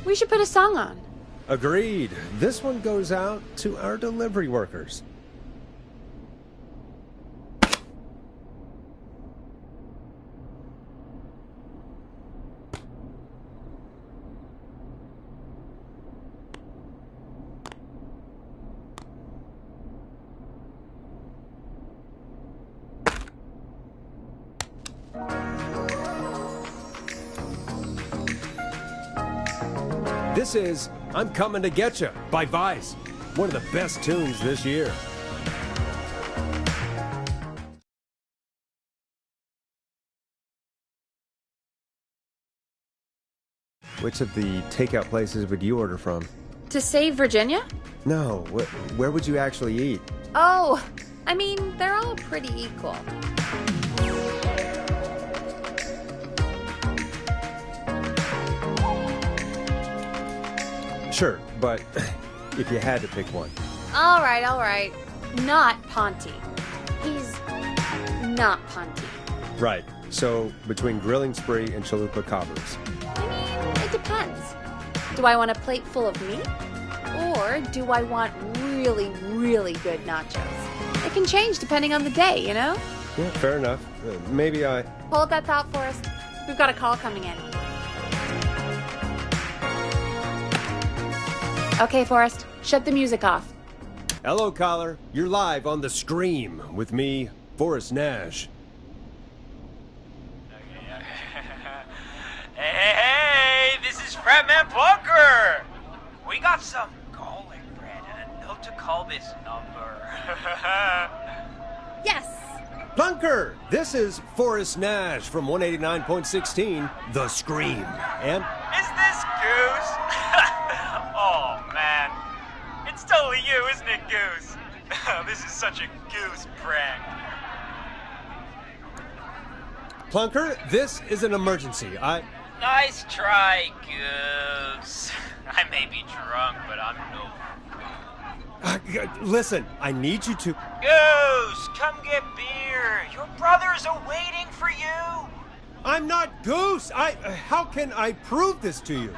We should put a song on. Agreed. This one goes out to our delivery workers. This is I'm Coming to Getcha by Vice, one of the best tunes this year. Which of the takeout places would you order from? To save Virginia? No, where would you actually eat? Oh, I mean, they're all pretty equal. Sure, but if you had to pick one. All right. Not Ponty. He's not Ponty. Right. So, between Grilling Spree and Chalupa Cobbers. I mean, it depends. Do I want a plate full of meat? Or do I want really, really good nachos? It can change depending on the day, you know? Yeah, fair enough. Maybe I... Hold that thought, Forrest. We've got a call coming in. Okay, Forrest, shut the music off. Hello, caller. You're live on The Scream with me, Forrest Nash. Hey, this is Fratman Plunker. We got some garlic bread and a note to call this number. Yes. Plunker, this is Forrest Nash from 189.16, The Scream. And... Is this Goose? Oh, man. It's totally you, isn't it, Goose? This is such a Goose prank. Plunker, this is an emergency. Nice try, Goose. I may be drunk, but I'm no... Listen, I need you to... Goose, come get beer. Your brothers are waiting for you. I'm not Goose. How can I prove this to you?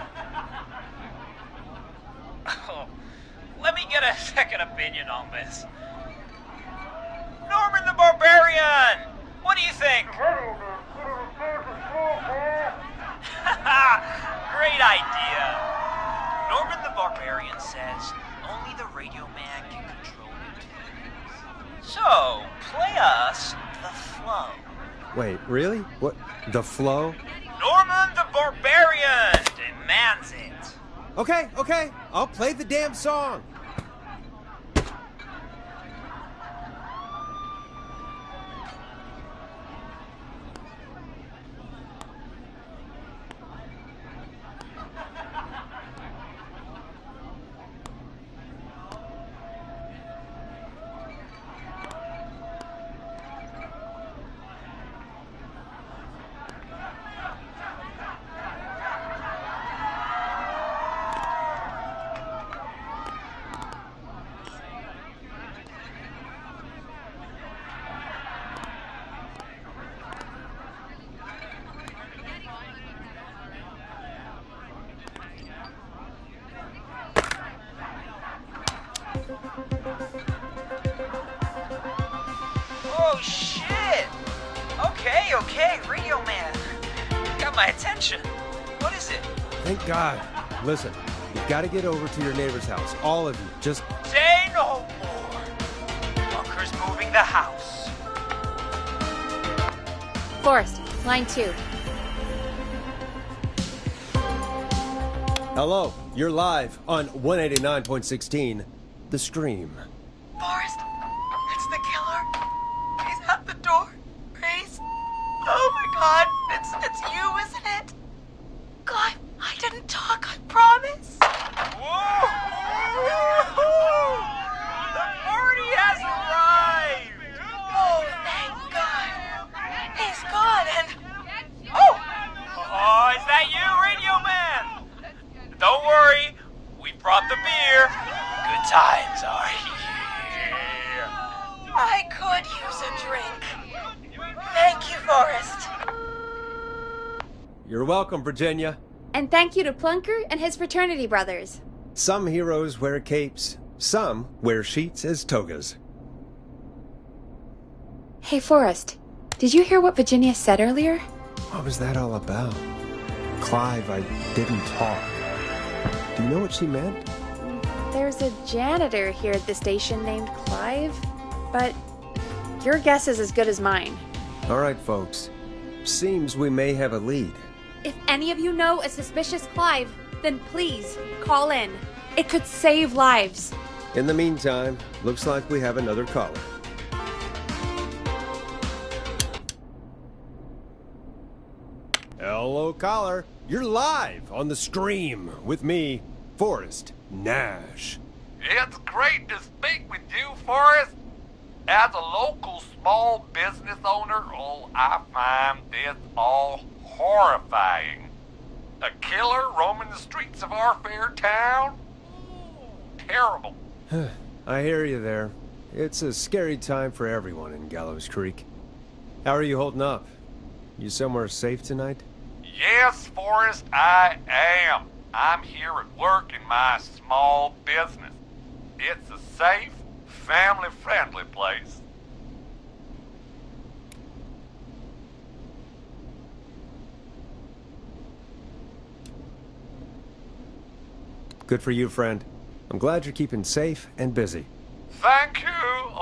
Oh, let me get a second opinion on this. Norman the Barbarian! What do you think? Great idea. Norman the Barbarian says only the radio man can control the tunes. So, play us the flow. Wait, really? What? The flow? Norman the Barbarian demands it. Okay. I'll play the damn song. Oh, shit! Okay, Radio Man. Got my attention. What is it? Thank God. Listen, you've got to get over to your neighbor's house. All of you. Just... Say no more. Bunker's moving the house. Forrest, line 2. Hello, you're live on 189.16, The Scream. Forrest, it's the killer. He's at the door. Grace. Oh my God, it's you, isn't it? God, I didn't talk, I promise. Whoa! The party has arrived! Oh, thank God. He's gone and... Oh, is that you, Radio Man? Don't worry, we brought the beer. Good times are here. I could use a drink. Thank you, Forrest. You're welcome, Virginia. And thank you to Plunker and his fraternity brothers. Some heroes wear capes, some wear sheets as togas. Hey, Forrest, did you hear what Virginia said earlier? What was that all about? Clive, I didn't talk. Do you know what she meant? There's a janitor here at the station named Clive, but your guess is as good as mine. All right, folks. Seems we may have a lead. If any of you know a suspicious Clive, then please call in. It could save lives. In the meantime, looks like we have another caller. Hello, caller. You're live on The Scream with me, Forrest Nash. It's great to speak with you, Forrest. as a local small business owner, I find this all horrifying. A killer roaming the streets of our fair town? Ooh, terrible. I hear you there. It's a scary time for everyone in Gallows Creek. How are you holding up? You somewhere safe tonight? Yes, Forrest, I am. I'm here at work in my small business. It's a safe, family-friendly place. Good for you, friend. I'm glad you're keeping safe and busy. Thank you.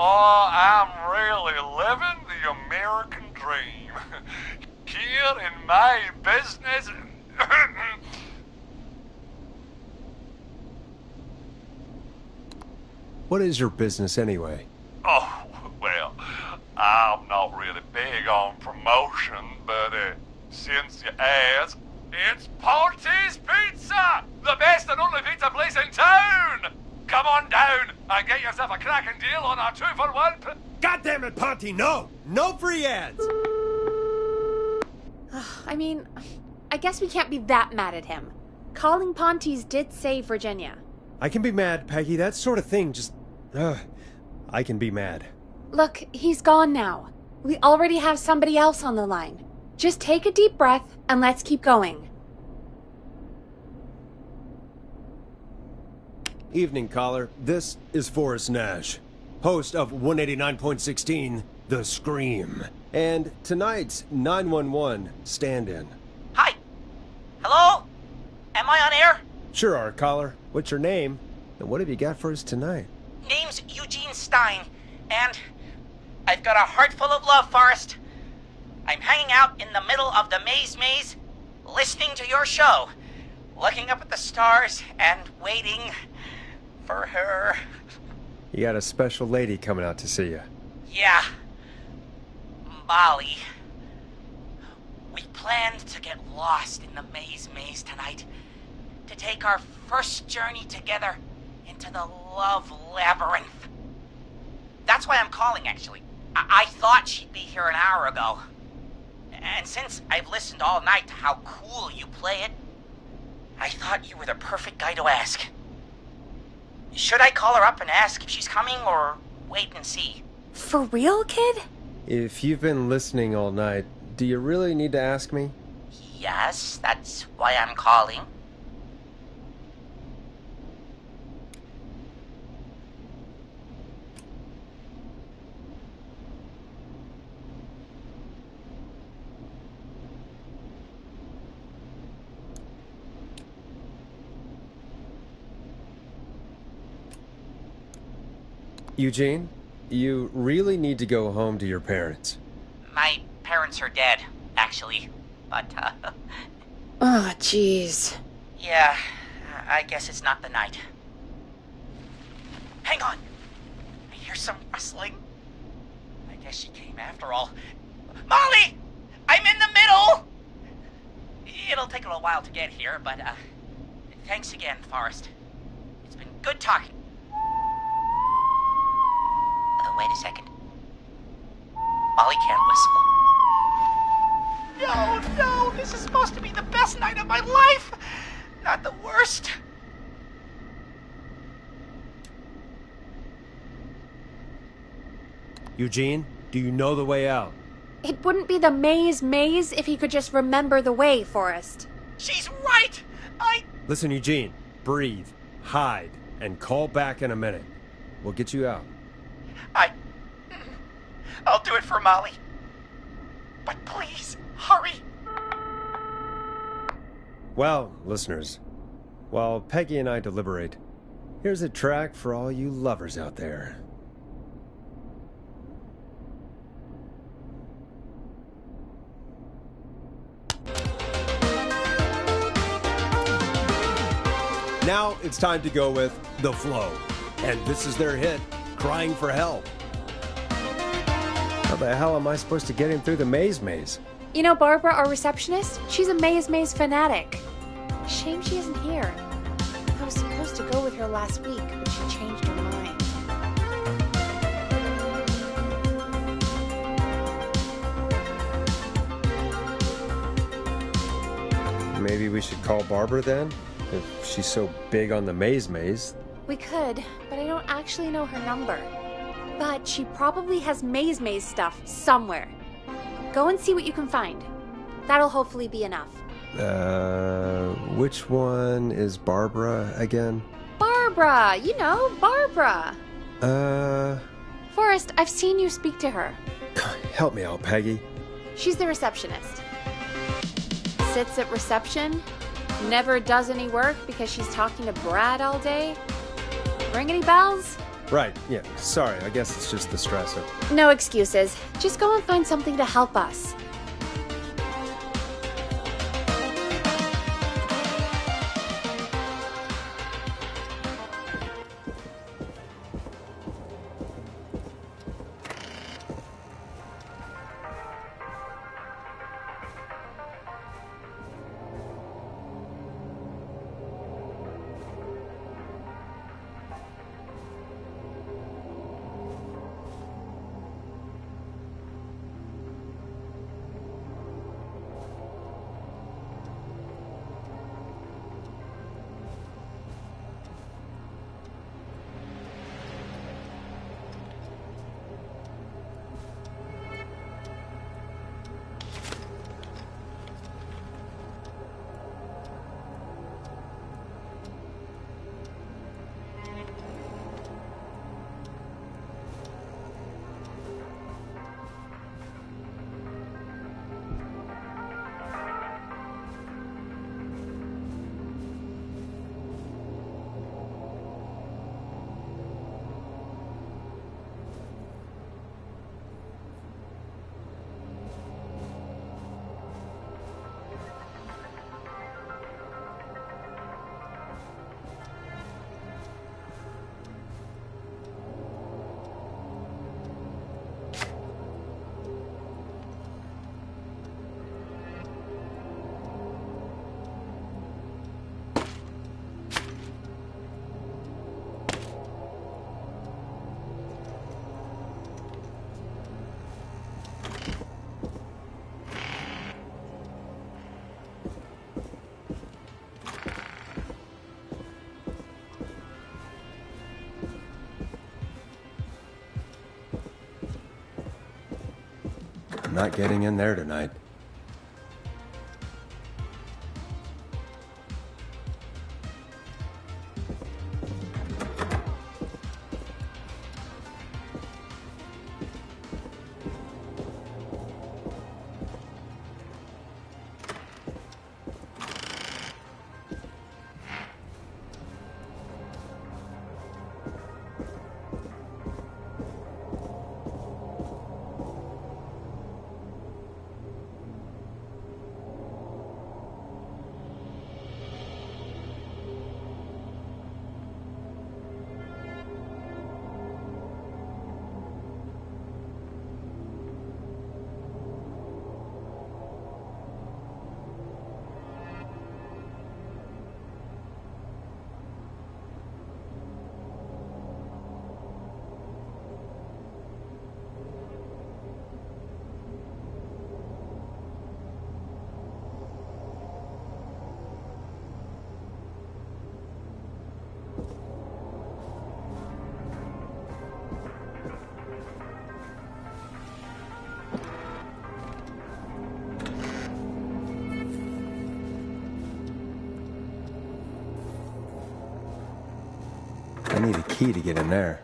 I'm really living the American dream. Here in my business. What is your business anyway? Oh, well, I'm not really big on promotion, but since you ask, it's Ponty's Pizza! The best and only pizza place in town! Come on down and get yourself a cracking deal on our 2-for-1. God damn it, Ponty, no! No free ads! I mean, I guess we can't be that mad at him. Calling Ponty's did save Virginia. I can be mad, Peggy. That sort of thing just... I can be mad. Look, he's gone now. We already have somebody else on the line. Just take a deep breath and let's keep going. Evening, caller. This is Forrest Nash, host of 189.16, The Scream, and tonight's 911 stand-in. Hi. Hello? Am I on air? Sure are, caller. What's your name, and what have you got for us tonight? Name's Eugene Stein, and I've got a heart full of love, Forrest. I'm hanging out in the middle of the maze, listening to your show, looking up at the stars and waiting for her. You got a special lady coming out to see you. Yeah. Molly. We planned to get lost in the maze tonight, to take our first journey together into the love labyrinth. That's why I'm calling, actually. I thought she'd be here an hour ago. And since I've listened all night to how cool you play it, I thought you were the perfect guy to ask. Should I call her up and ask if she's coming, or wait and see? For real, kid? If you've been listening all night, do you really need to ask me? Yes, that's why I'm calling. Eugene, you really need to go home to your parents. My parents are dead, actually, but, Oh, jeez. yeah, I guess it's not the night. Hang on! I hear some rustling. I guess she came after all. Molly! I'm in the middle! It'll take a little while to get here, but, thanks again, Forrest. It's been good talking. Wait a second. Molly can't whistle. No, this is supposed to be the best night of my life! Not the worst. Eugene, do you know the way out? It wouldn't be the maze if he could just remember the way, Forrest. She's right! Listen, Eugene, breathe, hide, and call back in a minute. We'll get you out. I'll do it for Molly. But please, hurry. Well, listeners, while Peggy and I deliberate, here's a track for all you lovers out there. Now it's time to go with The Flow. And this is their hit, Crying for Help. How the hell am I supposed to get him through the maze? You know Barbara, our receptionist? She's a maze fanatic. Shame she isn't here. I was supposed to go with her last week, but she changed her mind. Maybe we should call Barbara then? If she's so big on the maze. We could, but I don't actually know her number. But she probably has maze stuff somewhere. Go and see what you can find. That'll hopefully be enough. Which one is Barbara again? Barbara! You know, Barbara! Uh... Forrest, I've seen you speak to her. Help me out, Peggy. She's the receptionist. Sits at reception, never does any work because she's talking to Brad all day. Ring any bells? Right, yeah. Sorry, I guess it's just the stressor. No excuses. Just go and find something to help us. I'm not getting in there tonight. I need a key to get in there.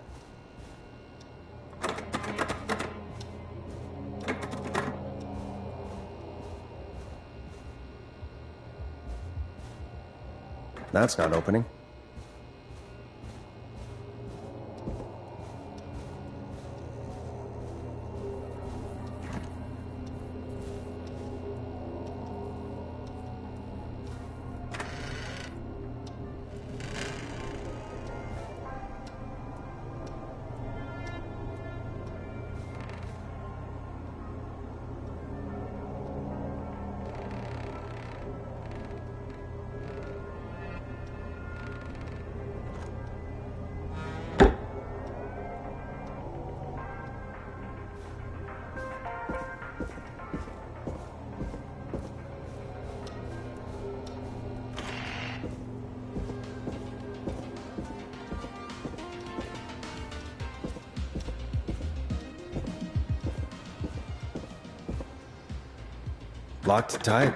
That's not opening. Locked tight.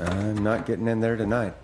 I'm not getting in there tonight.